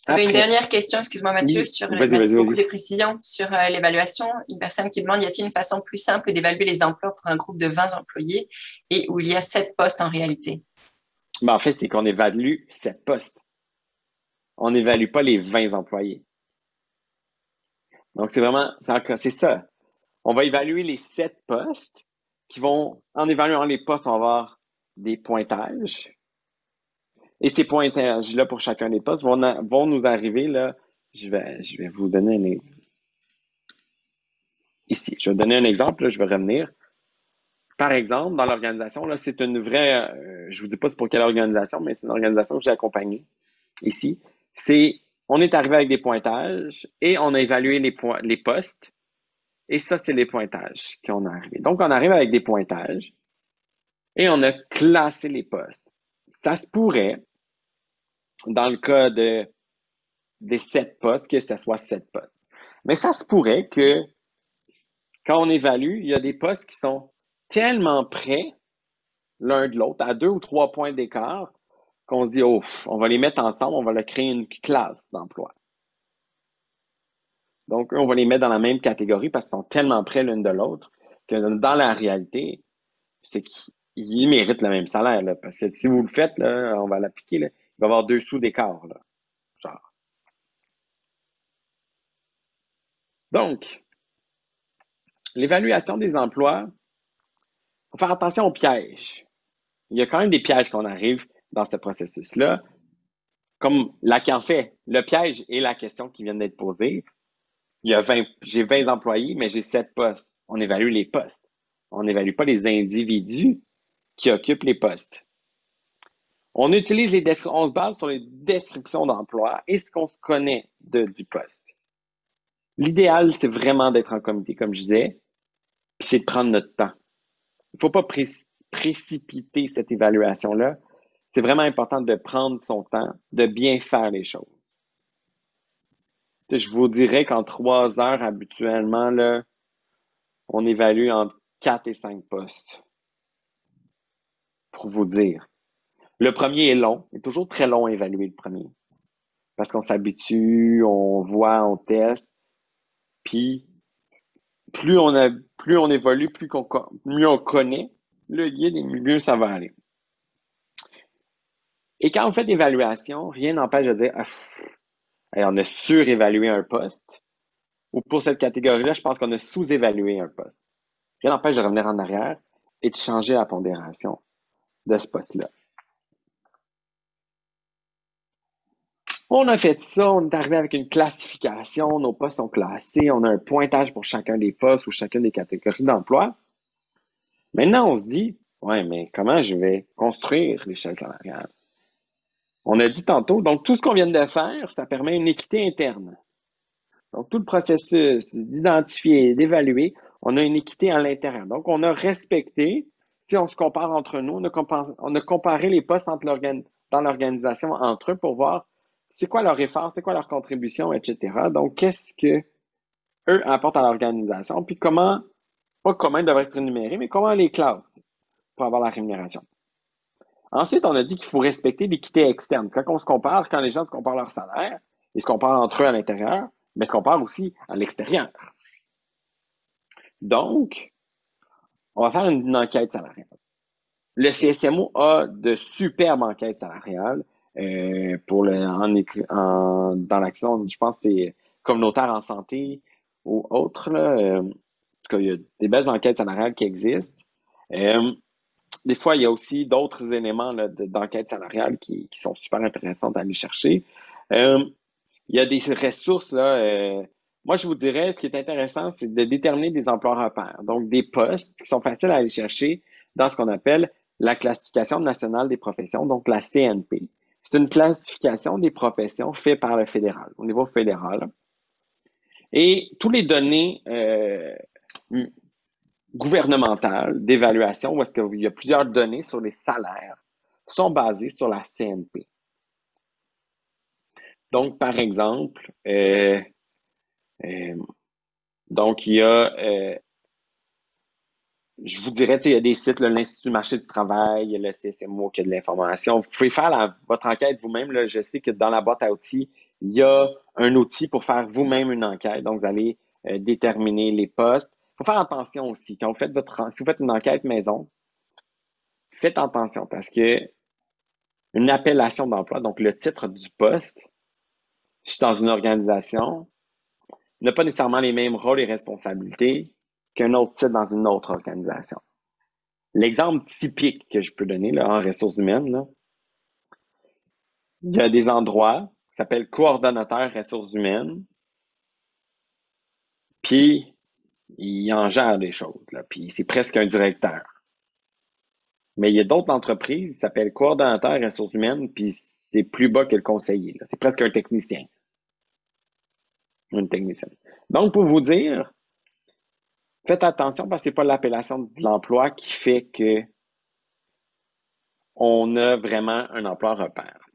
Une dernière question, excuse-moi Mathieu, oui, merci beaucoup des précisions sur l'évaluation. Une personne qui demande, y a-t-il une façon plus simple d'évaluer les emplois pour un groupe de 20 employés et où il y a 7 postes en réalité? Ben, en fait, c'est qu'on évalue 7 postes. On n'évalue pas les 20 employés. Donc, c'est ça. On va évaluer les 7 postes en évaluant les postes, on va avoir des pointages. Et ces pointages-là pour chacun des postes vont nous arriver, là, je vais vous donner ici. Je vais donner un exemple, là, je vais revenir. Par exemple, dans l'organisation, là, c'est une vraie, je vous dis pas c'est pour quelle organisation, mais c'est une organisation que j'ai accompagnée ici. On est arrivé avec des pointages et on a évalué les postes. Et ça, c'est les pointages qu'on a arrivé. Donc, on arrive avec des pointages et on a classé les postes. Ça se pourrait, dans le cas des 7 postes, que ce soit 7 postes. Mais ça se pourrait que, quand on évalue, il y a des postes qui sont tellement près l'un de l'autre, à 2 ou 3 points d'écart, qu'on se dit, oh, on va les mettre ensemble, on va leur créer une classe d'emploi. Donc, on va les mettre dans la même catégorie parce qu'ils sont tellement près l'une de l'autre que dans la réalité, c'est qu'ils méritent le même salaire. Là, parce que si vous le faites, là, on va l'appliquer, là, il va y avoir 2 sous d'écart. Là, genre. Donc, l'évaluation des emplois, il faut faire attention aux pièges. Il y a quand même des pièges qu'on arrive dans ce processus-là. Comme en fait, le piège est la question qui vient d'être posée. J'ai 20 employés, mais j'ai 7 postes. On évalue les postes. On n'évalue pas les individus qui occupent les postes. On se base sur les descriptions d'emploi et ce qu'on se connaît du poste. L'idéal, c'est vraiment d'être en comité, comme je disais, puis c'est de prendre notre temps. Il ne faut pas précipiter cette évaluation-là. C'est vraiment important de prendre son temps, de bien faire les choses. Je vous dirais qu'en 3 heures, habituellement, là, on évalue entre 4 et 5 postes. Pour vous dire. Le premier est long. Il est toujours très long à évaluer le premier. Parce qu'on s'habitue, on voit, on teste. Puis, plus on évolue, mieux on connaît le guide et mieux ça va aller. Et quand on fait l'évaluation, rien n'empêche de dire on a surévalué un poste. Ou pour cette catégorie-là, je pense qu'on a sous-évalué un poste. Rien n'empêche de revenir en arrière et de changer la pondération de ce poste-là. On a fait ça, on est arrivé avec une classification, nos postes sont classés, on a un pointage pour chacun des postes ou chacune des catégories d'emploi. Maintenant, on se dit, ouais, mais comment je vais construire l'échelle salariale? On a dit tantôt, donc tout ce qu'on vient de faire, ça permet une équité interne. Donc, tout le processus d'identifier, d'évaluer, on a une équité à l'intérieur. Donc, on a respecté, si on se compare entre nous, on a comparé les postes dans l'organisation entre eux pour voir c'est quoi leur effort, c'est quoi leur contribution, etc. Donc, qu'est-ce que eux apportent à l'organisation, puis pas comment ils devraient être rémunérés, mais comment on les classe pour avoir la rémunération. Ensuite, on a dit qu'il faut respecter l'équité externe. Quand on se compare, quand les gens se comparent leur salaire, ils se comparent entre eux à l'intérieur, mais se comparent aussi à l'extérieur. Donc, on va faire une enquête salariale. Le CSMO a de superbes enquêtes salariales dans l'action, je pense que c'est communautaire en santé ou autre. Là, en tout cas, il y a des belles enquêtes salariales qui existent. Des fois, il y a aussi d'autres éléments d'enquête salariale qui sont super intéressantes à aller chercher. Il y a des ressources, là. Moi, je vous dirais, ce qui est intéressant, c'est de déterminer des emplois repères. Donc, des postes qui sont faciles à aller chercher dans ce qu'on appelle la classification nationale des professions, donc la CNP. C'est une classification des professions faite par le fédéral, au niveau fédéral. Et tous les données gouvernementales d'évaluation, où est-ce qu'il y a plusieurs données sur les salaires, sont basées sur la CNP. Donc, par exemple, donc il y a, je vous dirais, il y a des sites, l'Institut du marché du travail, il y a le CSMO qui a de l'information. Vous pouvez faire votre enquête vous-même. Là. Je sais que dans la boîte à outils, il y a un outil pour faire vous-même une enquête. Donc, vous allez déterminer les postes. Il faut faire attention aussi. Quand si vous faites une enquête maison, faites attention parce que une appellation d'emploi, donc le titre du poste, je suis dans une organisation, n'a pas nécessairement les mêmes rôles et responsabilités qu'un autre titre dans une autre organisation. L'exemple typique que je peux donner là, en ressources humaines, là, il y a des endroits qui s'appellent coordonnateur ressources humaines, puis il en gère des choses, là, puis c'est presque un directeur. Mais il y a d'autres entreprises qui s'appellent coordonnateur ressources humaines, puis c'est plus bas que le conseiller. C'est presque un technicien. Une technicienne. Donc, pour vous dire, faites attention parce que c'est pas l'appellation de l'emploi qui fait que on a vraiment un emploi repère.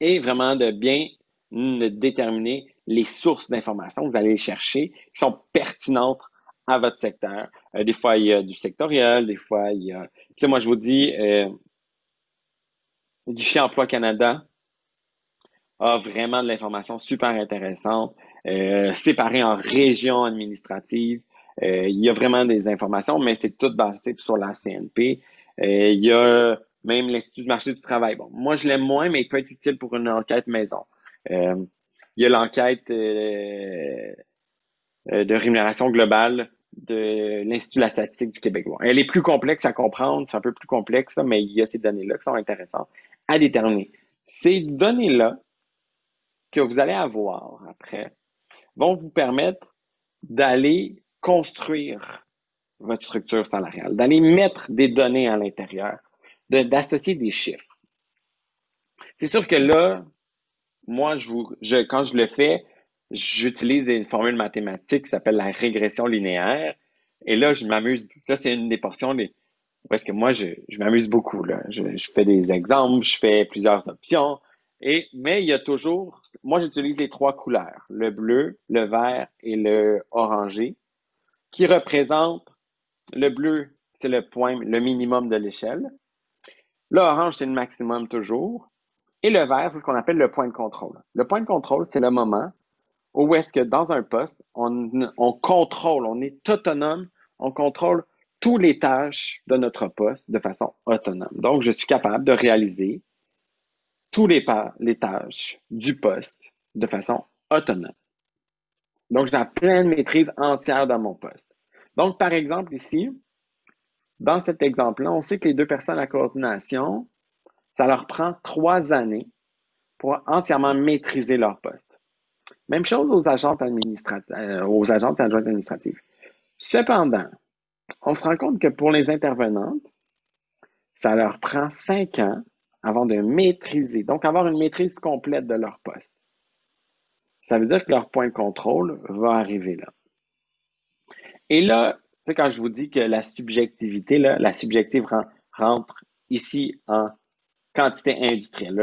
Et vraiment de bien déterminer les sources d'informations que vous allez chercher qui sont pertinentes à votre secteur. Des fois, il y a du sectoriel, des fois, il y a... Tu sais, moi, je vous dis, Guichet Emploi Canada a vraiment de l'information super intéressante, séparée en régions administratives. Il y a vraiment des informations, mais c'est tout basé sur la CNP. Il y a même l'Institut du marché du travail. Bon, moi, je l'aime moins, mais il peut être utile pour une enquête maison. Il y a l'enquête de rémunération globale de l'Institut de la statistique du Québec. Bon, elle est plus complexe à comprendre, c'est un peu plus complexe, mais il y a ces données-là qui sont intéressantes à déterminer. Ces données-là que vous allez avoir après vont vous permettre d'aller construire votre structure salariale, d'aller mettre des données à l'intérieur, d'associer des chiffres. C'est sûr que là, moi, quand je le fais, j'utilise une formule mathématique qui s'appelle la régression linéaire. Et là, je m'amuse. Là, c'est une des portions parce que moi, je m'amuse beaucoup. Là. Je fais des exemples, je fais plusieurs options. Mais il y a toujours, moi, j'utilise les trois couleurs, le bleu, le vert et le orangé, qui représentent le bleu, c'est le minimum de l'échelle. L'orange, c'est le maximum toujours. Et le vert, c'est ce qu'on appelle le point de contrôle. Le point de contrôle, c'est le moment où est-ce que dans un poste, on contrôle, on est autonome, on contrôle toutes les tâches de notre poste de façon autonome. Donc, je suis capable de réaliser toutes les tâches du poste de façon autonome. Donc, j'ai la pleine maîtrise entière dans mon poste. Donc, par exemple, ici, dans cet exemple-là, on sait que les deux personnes à coordination, ça leur prend 3 années pour entièrement maîtriser leur poste. Même chose aux agentes adjointes administratives. Cependant, on se rend compte que pour les intervenantes, ça leur prend 5 ans avant de maîtriser, donc avoir une maîtrise complète de leur poste. Ça veut dire que leur point de contrôle va arriver là. Et là, tu sais, quand je vous dis que la subjectivité, là, la subjective rentre ici en quantité industrielle.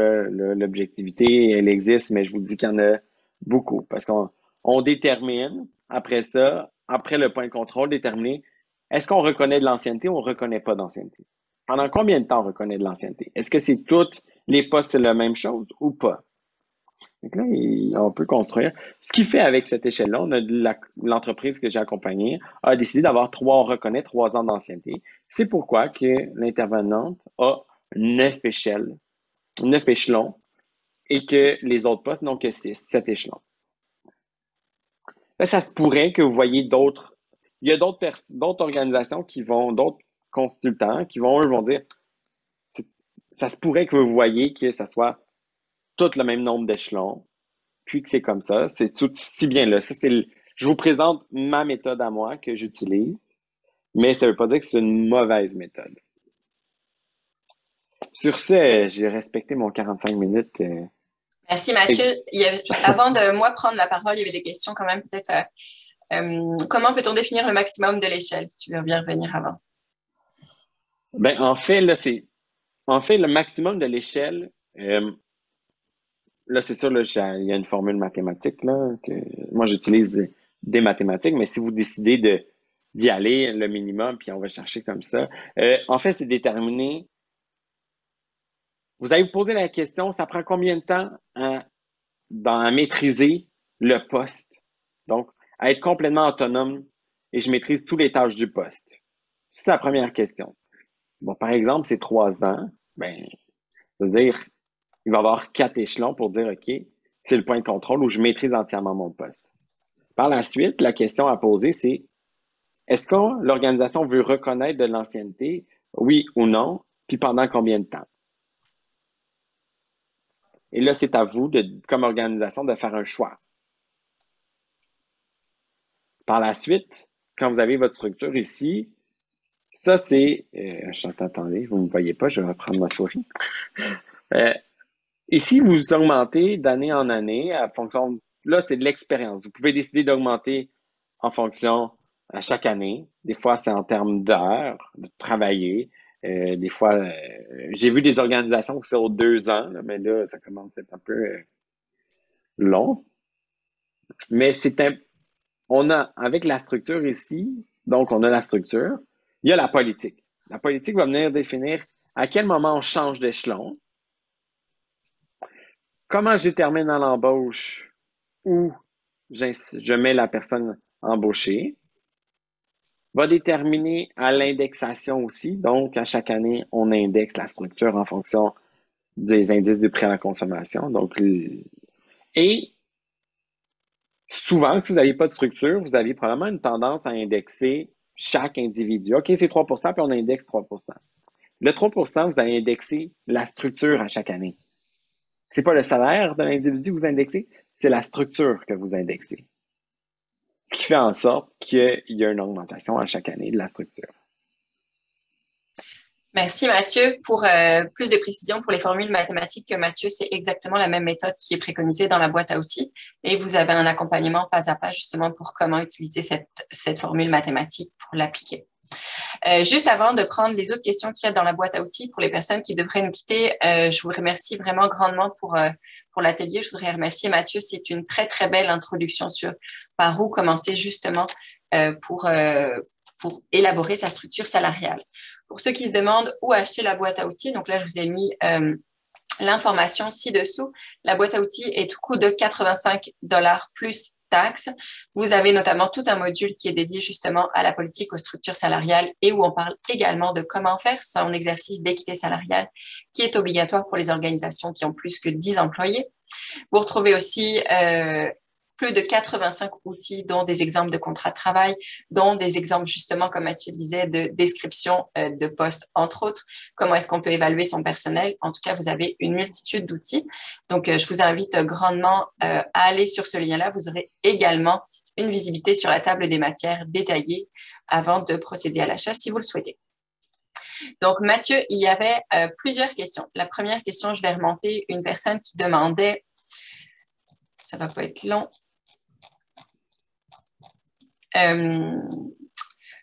L'objectivité, elle existe, mais je vous dis qu'il y en a beaucoup parce qu'on détermine, après ça, après le point de contrôle, déterminer est-ce qu'on reconnaît de l'ancienneté ou on ne reconnaît pas d'ancienneté? Pendant combien de temps on reconnaît de l'ancienneté? Est-ce que c'est toutes les postes, c'est la même chose ou pas? Donc là, on peut construire. Ce qui fait avec cette échelle-là, l'entreprise que j'ai accompagnée a décidé d'avoir on reconnaît 3 ans d'ancienneté. C'est pourquoi que l'intervenante a 9 échelons, et que les autres postes n'ont que 7 échelons. Là, ça se pourrait que vous voyez il y a d'autres organisations d'autres consultants qui eux vont dire, ça se pourrait que vous voyez que ça soit tout le même nombre d'échelons, puis que c'est comme ça. C'est tout si bien là. Je vous présente ma méthode à moi que j'utilise, mais ça ne veut pas dire que c'est une mauvaise méthode. Sur ce, j'ai respecté mon 45 minutes. Merci Mathieu. Avant de moi prendre la parole, il y avait des questions quand même peut-être. Comment peut-on définir le maximum de l'échelle, si tu veux bien revenir avant? Ben, en fait, le maximum de l'échelle, là, c'est sûr, là, il y a une formule mathématique, là, que moi, j'utilise des mathématiques, mais si vous décidez d'y aller, le minimum, puis on va chercher comme ça. En fait, c'est déterminer. Vous allez vous poser la question, ça prend combien de temps à maîtriser le poste? Donc, à être complètement autonome et je maîtrise toutes les tâches du poste. C'est la première question. Bon, par exemple, c'est 3 ans. Ben, c'est-à-dire, il va y avoir 4 échelons pour dire, OK, c'est le point de contrôle où je maîtrise entièrement mon poste. Par la suite, la question à poser, c'est est-ce que l'organisation veut reconnaître de l'ancienneté, oui ou non, puis pendant combien de temps? Et là, c'est à vous, comme organisation, de faire un choix. Par la suite, quand vous avez votre structure ici, ça c'est, attendez, vous ne me voyez pas, je vais reprendre ma souris. Ici, vous augmentez d'année en année à fonction, là c'est de l'expérience. Vous pouvez décider d'augmenter en fonction à chaque année. Des fois, c'est en termes d'heures, de travailler. Des fois, j'ai vu des organisations qui sont aux 2 ans, là, mais là, ça commence à être un peu long. Mais avec la structure ici, donc on a la structure, il y a la politique. La politique va venir définir à quel moment on change d'échelon, comment je détermine à l'embauche où je mets la personne embauchée, va déterminer à l'indexation aussi, donc à chaque année, on indexe la structure en fonction des indices de prix à la consommation. Et souvent, si vous n'avez pas de structure, vous avez probablement une tendance à indexer chaque individu. OK, c'est 3 puis on indexe 3 Le 3 vous allez indexer la structure à chaque année. Ce n'est pas le salaire de l'individu que vous indexez, c'est la structure que vous indexez. Ce qui fait en sorte qu'il y a une augmentation à chaque année de la structure. Merci Mathieu. Pour plus de précision pour les formules mathématiques que Mathieu, c'est exactement la même méthode qui est préconisée dans la boîte à outils et vous avez un accompagnement pas à pas justement pour comment utiliser cette formule mathématique pour l'appliquer. Juste avant de prendre les autres questions qu'il y a dans la boîte à outils pour les personnes qui devraient nous quitter, je vous remercie vraiment grandement pour l'atelier. Je voudrais remercier Mathieu. C'est une très, très belle introduction sur par où commencer justement pour élaborer sa structure salariale. Pour ceux qui se demandent où acheter la boîte à outils, donc là, je vous ai mis l'information ci-dessous. La boîte à outils est au coût de 85 $ plus taxes. Vous avez notamment tout un module qui est dédié justement à la politique, aux structures salariales et où on parle également de comment faire son exercice d'équité salariale qui est obligatoire pour les organisations qui ont plus que 10 employés. Vous retrouvez aussi plus de 85 outils, dont des exemples de contrats de travail, dont des exemples justement, comme Mathieu disait, de description de postes, entre autres. Comment est-ce qu'on peut évaluer son personnel? En tout cas, vous avez une multitude d'outils. Donc, je vous invite grandement à aller sur ce lien-là. Vous aurez également une visibilité sur la table des matières détaillée avant de procéder à l'achat si vous le souhaitez. Donc, Mathieu, il y avait plusieurs questions. La première question, je vais remonter une personne qui demandait, ça ne va pas être long.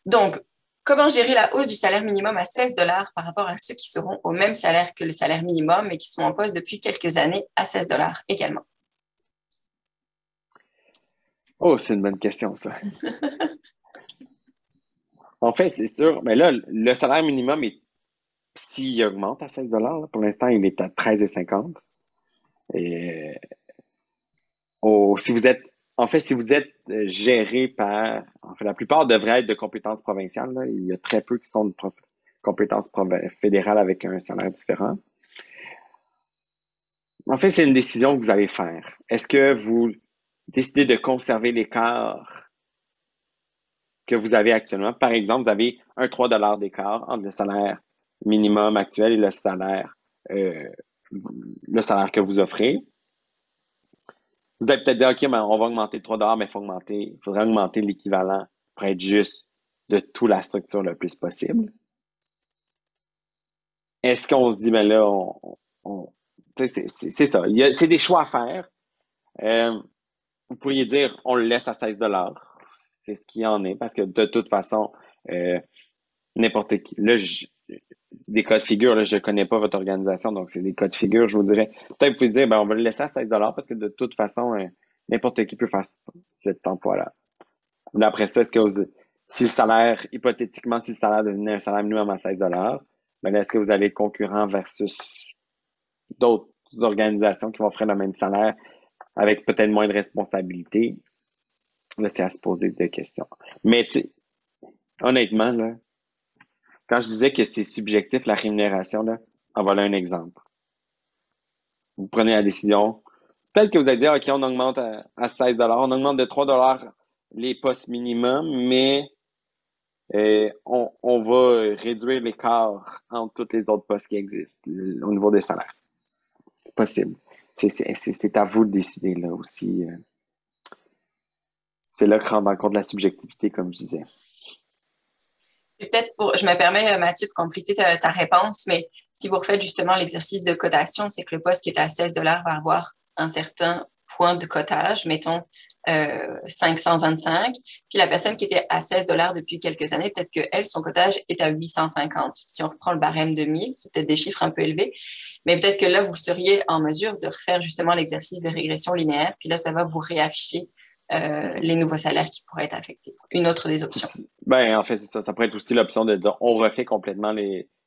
Donc, comment gérer la hausse du salaire minimum à 16 $ par rapport à ceux qui seront au même salaire que le salaire minimum mais qui sont en poste depuis quelques années à 16 $ également? Oh, c'est une bonne question, ça. En fait, c'est sûr, mais là, le salaire minimum, s'il augmente à 16 là, pour l'instant, il est à 13,50. Et si vous êtes, en fait, si vous êtes géré par, en fait, la plupart devraient être de compétences provinciales, là. Il y a très peu qui sont de compétences fédérales avec un salaire différent. En fait, c'est une décision que vous allez faire. Est-ce que vous décidez de conserver l'écart que vous avez actuellement? Par exemple, vous avez un 3 d'écart entre le salaire minimum actuel et le salaire que vous offrez. Vous allez peut-être dire, OK, ben, on va augmenter de 3 mais il faudrait augmenter l'équivalent pour être juste de toute la structure le plus possible. Est-ce qu'on se dit, ben là, c'est ça. C'est des choix à faire. Vous pourriez dire, on le laisse à 16 $. C'est ce qu'il en est, parce que de toute façon, n'importe qui. Là, des cas de figure, là, je ne connais pas votre organisation, donc c'est des cas de figure. Je vous dirais, peut-être vous pouvez dire, ben, on va le laisser à 16 $ parce que de toute façon, n'importe qui peut faire cet emploi-là. Mais après ça, si le salaire, hypothétiquement, si le salaire devenait un salaire minimum à 16 $, ben là, est-ce que vous allez être concurrent versus d'autres organisations qui vont offrir le même salaire avec peut-être moins de responsabilités? Là, c'est à se poser des questions. Mais, tu sais, honnêtement, là, quand je disais que c'est subjectif, la rémunération, là, en voilà un exemple. Vous prenez la décision. Peut-être que vous allez dire, OK, on augmente à 16 $, on augmente de 3 $ les postes minimums, mais on va réduire l'écart entre tous les autres postes qui existent au niveau des salaires. C'est possible. C'est à vous de décider là aussi. C'est là que rentre en compte la subjectivité, comme je disais. Peut-être je me permets, Mathieu, de compléter ta réponse, mais si vous refaites justement l'exercice de cotation, c'est que le poste qui est à 16 $ va avoir un certain point de cotage, mettons 525, puis la personne qui était à 16 $ depuis quelques années, peut-être qu'elle, son cotage est à 850. Si on reprend le barème de 1000, c'est peut-être des chiffres un peu élevés, mais peut-être que là, vous seriez en mesure de refaire justement l'exercice de régression linéaire, puis là, ça va vous réafficher les nouveaux salaires qui pourraient être affectés. Une autre des options. Ben, en fait, c'est ça. Ça pourrait être aussi l'option on refait complètement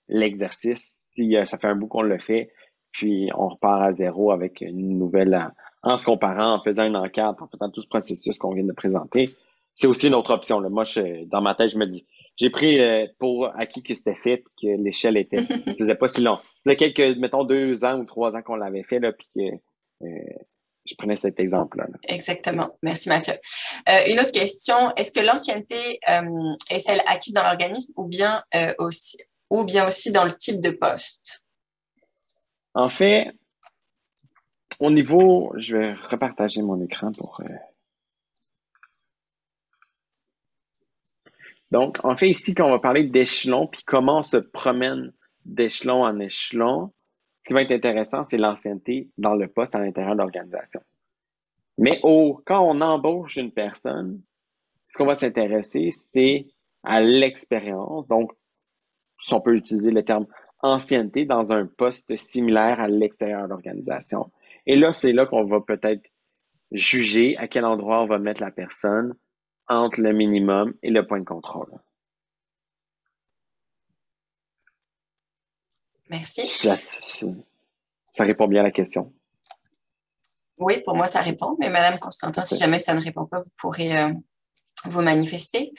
l'exercice. Si ça fait un bout qu'on le fait, puis on repart à zéro avec une nouvelle, en se comparant, en faisant une enquête, en faisant tout ce processus qu'on vient de présenter. C'est aussi une autre option, là. Moi, dans ma tête, je me dis, j'ai pris pour acquis que c'était fait, que l'échelle était, ça faisait pas si long. Ça faisait mettons, 2 ans ou 3 ans qu'on l'avait fait, là, puis que je prenais cet exemple-là. Exactement. Merci, Mathieu. Une autre question. Est-ce que l'ancienneté est celle acquise dans l'organisme ou bien aussi dans le type de poste? En fait, au niveau, je vais repartager mon écran pour... Donc, en fait, ici, quand on va parler d'échelon, puis comment on se promène d'échelon en échelon, ce qui va être intéressant, c'est l'ancienneté dans le poste à l'intérieur de l'organisation. Mais quand on embauche une personne, ce qu'on va s'intéresser, c'est à l'expérience. Donc, si on peut utiliser le terme ancienneté dans un poste similaire à l'extérieur de l'organisation. Et là, c'est là qu'on va peut-être juger à quel endroit on va mettre la personne entre le minimum et le point de contrôle. Merci. Ça répond bien à la question. Oui, pour moi, ça répond. Mais Madame Constantin, si jamais ça ne répond pas, vous pourrez vous manifester.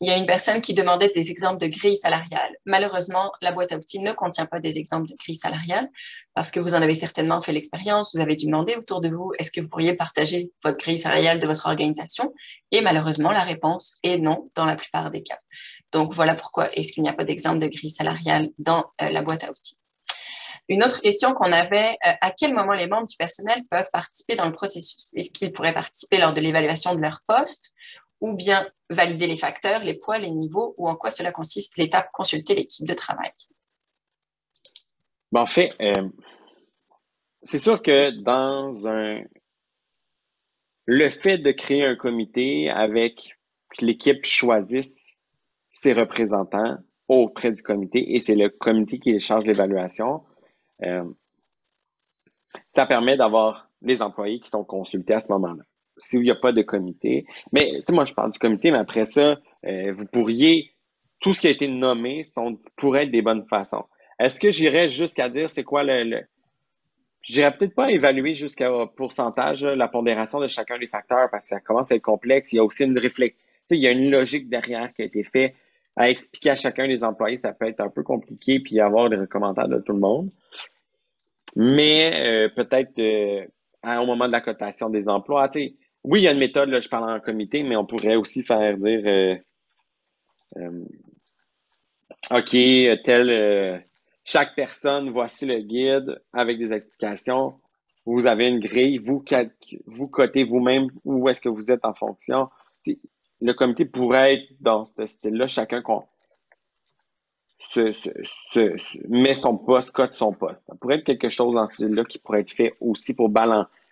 il y a une personne qui demandait des exemples de grilles salariales. Malheureusement, la boîte à outils ne contient pas des exemples de grilles salariales parce que vous en avez certainement fait l'expérience. Vous avez dû demander autour de vous, est-ce que vous pourriez partager votre grille salariale de votre organisation? Et malheureusement, la réponse est non dans la plupart des cas. Donc, voilà pourquoi est-ce qu'il n'y a pas d'exemple de grille salariale dans la boîte à outils. Une autre question qu'on avait, à quel moment les membres du personnel peuvent participer dans le processus? Est-ce qu'ils pourraient participer lors de l'évaluation de leur poste ou bien valider les facteurs, les poids, les niveaux, ou en quoi cela consiste l'étape consulter l'équipe de travail? En fait, c'est sûr que le fait de créer un comité avec que l'équipe choisisse ses représentants auprès du comité et c'est le comité qui charge l'évaluation, ça permet d'avoir les employés qui sont consultés à ce moment-là. S'il n'y a pas de comité, mais tu sais, moi je parle du comité, mais après ça, vous pourriez, tout ce qui a été nommé pourrait être des bonnes façons. Est-ce que j'irais jusqu'à dire c'est quoi je dirais peut-être pas évaluer jusqu'au pourcentage, la pondération de chacun des facteurs parce que ça commence à être complexe. Il y a aussi une réflexion, tu sais, il y a une logique derrière qui a été faite à expliquer à chacun des employés. Ça peut être un peu compliqué puis avoir des commentaires de tout le monde. Mais peut-être au moment de la cotation des emplois, tu sais, oui, il y a une méthode, là, je parle en comité, mais on pourrait aussi faire dire OK, chaque personne, voici le guide avec des explications. Vous avez une grille, vous cotez vous-même où est-ce que vous êtes en fonction. Tu sais, le comité pourrait être dans ce style-là, chacun met son poste, cote son poste. Ça pourrait être quelque chose dans ce style-là qui pourrait être fait aussi pour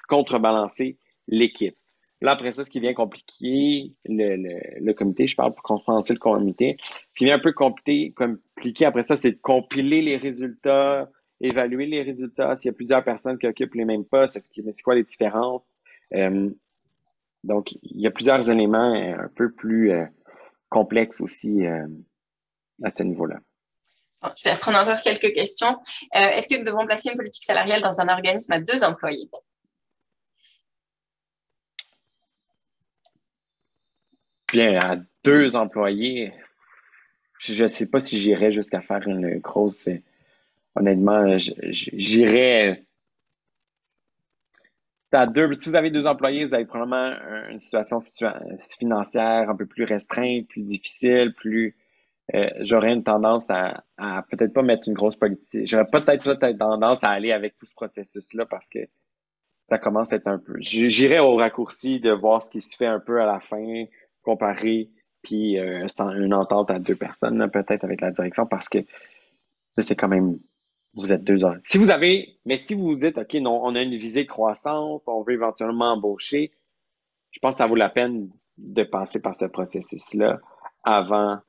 contrebalancer l'équipe. Là, après ça, ce qui vient compliquer le comité, je parle pour contrebalancer le comité, ce qui vient un peu compliqué après ça, c'est de compiler les résultats, évaluer les résultats. S'il y a plusieurs personnes qui occupent les mêmes postes, c'est quoi les différences? Donc, il y a plusieurs éléments un peu plus complexes aussi à ce niveau-là. Bon, je vais reprendre encore quelques questions. Est-ce que nous devons placer une politique salariale dans un organisme à 2 employés? Bien, à 2 employés, je ne sais pas si j'irais jusqu'à faire une grosse. Honnêtement, j'irais. Si vous avez 2 employés, vous avez probablement une situation financière un peu plus restreinte, plus difficile, j'aurais une tendance à peut-être pas mettre une grosse politique. J'aurais peut-être tendance à aller avec tout ce processus-là parce que ça commence à être un peu. J'irais au raccourci de voir ce qui se fait un peu à la fin, comparer, puis une entente à 2 personnes, là, peut-être avec la direction, parce que ça, c'est quand même. Vous êtes 2 heures. Mais si vous vous dites, OK, non, on a une visée de croissance, on veut éventuellement embaucher, je pense que ça vaut la peine de passer par ce processus-là avant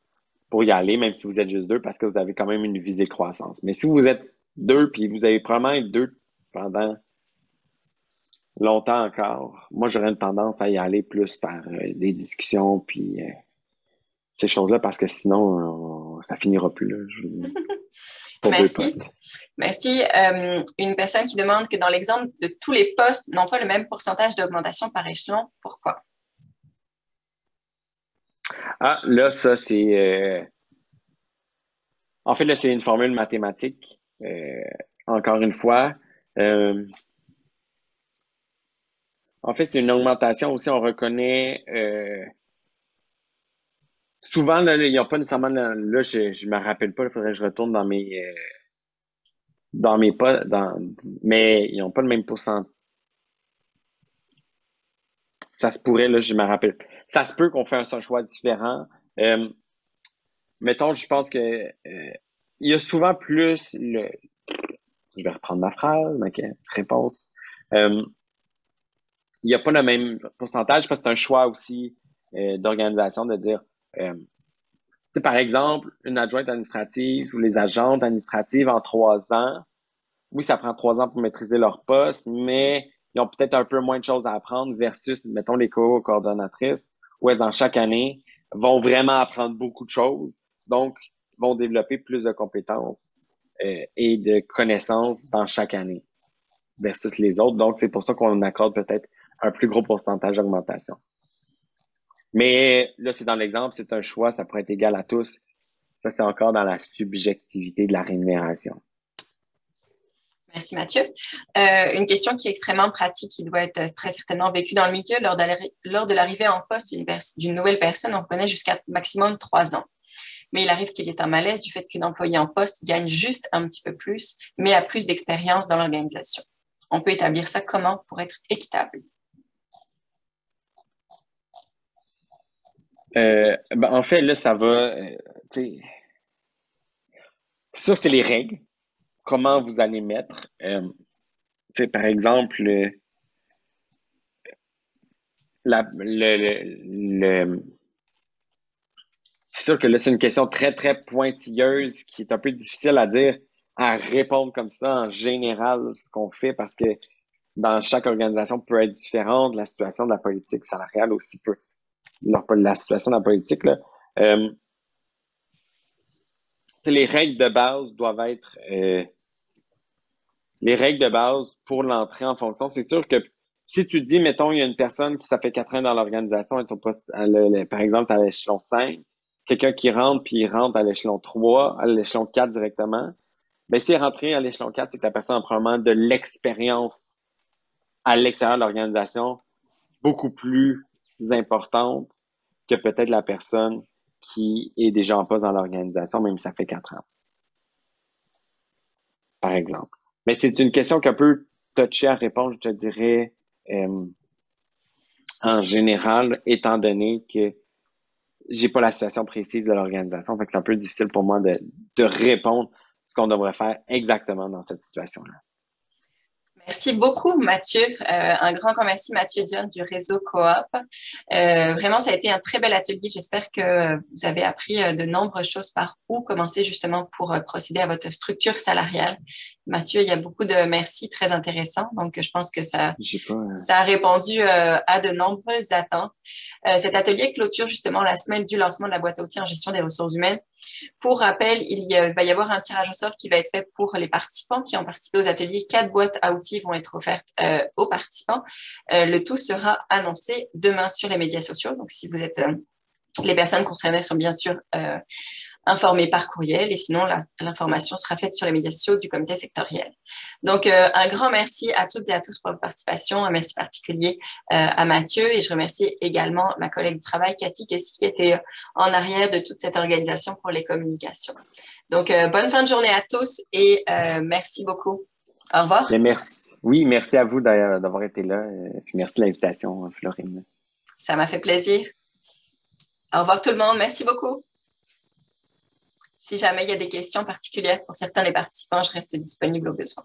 pour y aller, même si vous êtes juste 2, parce que vous avez quand même une visée de croissance. Mais si vous êtes 2, puis vous avez probablement être 2 pendant longtemps encore, moi, j'aurais une tendance à y aller plus par des discussions, puis ces choses-là, parce que sinon, ça finira plus, là. Pour 2 Merci. postes. Merci. Une personne qui demande que dans l'exemple de tous les postes n'ont pas le même pourcentage d'augmentation par échelon, pourquoi? Ah, là, ça, c'est. En fait, là, c'est une formule mathématique. Encore une fois. En fait, c'est une augmentation aussi. On reconnaît. Souvent, là, ils n'ont pas nécessairement. Là, je ne me rappelle pas. Il faudrait que je retourne dans mes pas. Mais ils n'ont pas le même pourcentage. Ça se pourrait, là, je me rappelle. Ça se peut qu'on fasse un choix différent. Mettons, je pense que il y a souvent plus je vais reprendre ma phrase, ma réponse. Il n'y a pas le même pourcentage parce que c'est un choix aussi d'organisation de dire, tu sais, par exemple, une adjointe administrative ou les agentes administratives en 3 ans, oui, ça prend 3 ans pour maîtriser leur poste, mais ils ont peut-être un peu moins de choses à apprendre versus, mettons, les co-coordonnatrices, où elles, dans chaque année, vont vraiment apprendre beaucoup de choses, donc vont développer plus de compétences et de connaissances dans chaque année versus les autres. Donc, c'est pour ça qu'on accorde peut-être un plus gros pourcentage d'augmentation. Mais là, c'est dans l'exemple, c'est un choix, ça pourrait être égal à tous. Ça, c'est encore dans la subjectivité de la rémunération. Merci Mathieu. Une question qui est extrêmement pratique, qui doit être très certainement vécue dans le milieu. Lors de l'arrivée en poste d'une nouvelle personne, on connaît jusqu'à maximum 3 ans. Mais il arrive qu'il y ait un malaise du fait qu'une employée en poste gagne juste un petit peu plus, mais a plus d'expérience dans l'organisation. On peut établir ça comment pour être équitable? En fait, là, ça va. Ça, c'est les règles. Comment vous allez mettre. Par exemple, c'est sûr que là, c'est une question très, très pointilleuse qui est un peu difficile à dire, à répondre comme ça en général, ce qu'on fait, parce que dans chaque organisation peut être différente. La situation de la politique salariale aussi peut. La situation de la politique, là. Les règles de base doivent être les règles de base pour l'entrée en fonction. C'est sûr que si tu dis, mettons, il y a une personne qui ça fait 4 ans dans l'organisation, par exemple, à l'échelon 5, quelqu'un qui rentre, puis il rentre à l'échelon 3, à l'échelon 4 directement, bien, s'il est rentré à l'échelon 4, c'est que la personne a probablement de l'expérience à l'extérieur de l'organisation beaucoup plus importante que peut-être la personne qui est déjà en poste dans l'organisation, même si ça fait 4 ans, par exemple. Mais c'est une question qu'un peu touchée à répondre, je te dirais, en général, étant donné que j'ai pas la situation précise de l'organisation, fait que c'est un peu difficile pour moi de répondre ce qu'on devrait faire exactement dans cette situation-là. Merci beaucoup, Mathieu. Un grand merci, Mathieu Dion du réseau Coop. Vraiment, ça a été un très bel atelier. J'espère que vous avez appris de nombreuses choses par où commencer justement pour procéder à votre structure salariale. Mathieu, il y a beaucoup de merci très intéressants. Donc, je pense que ça a répondu à de nombreuses attentes. Cet atelier clôture justement la semaine du lancement de la boîte à outils en gestion des ressources humaines. Pour rappel, va y avoir un tirage au sort qui va être fait pour les participants qui ont participé aux ateliers. 4 boîtes à outils vont être offertes aux participants. Le tout sera annoncé demain sur les médias sociaux. Donc, si vous êtes... les personnes concernées sont bien sûr informées par courriel et sinon, l'information sera faite sur les médias sociaux du comité sectoriel. Donc, un grand merci à toutes et à tous pour votre participation. Un merci particulier à Mathieu et je remercie également ma collègue de travail, Cathy Kessy, qui était en arrière de toute cette organisation pour les communications. Donc, bonne fin de journée à tous et merci beaucoup. Au revoir. Merci. Oui, merci à vous d'avoir été là. Puis merci de l'invitation, Florine. Ça m'a fait plaisir. Au revoir tout le monde. Merci beaucoup. Si jamais il y a des questions particulières pour certains des participants, je reste disponible au besoin.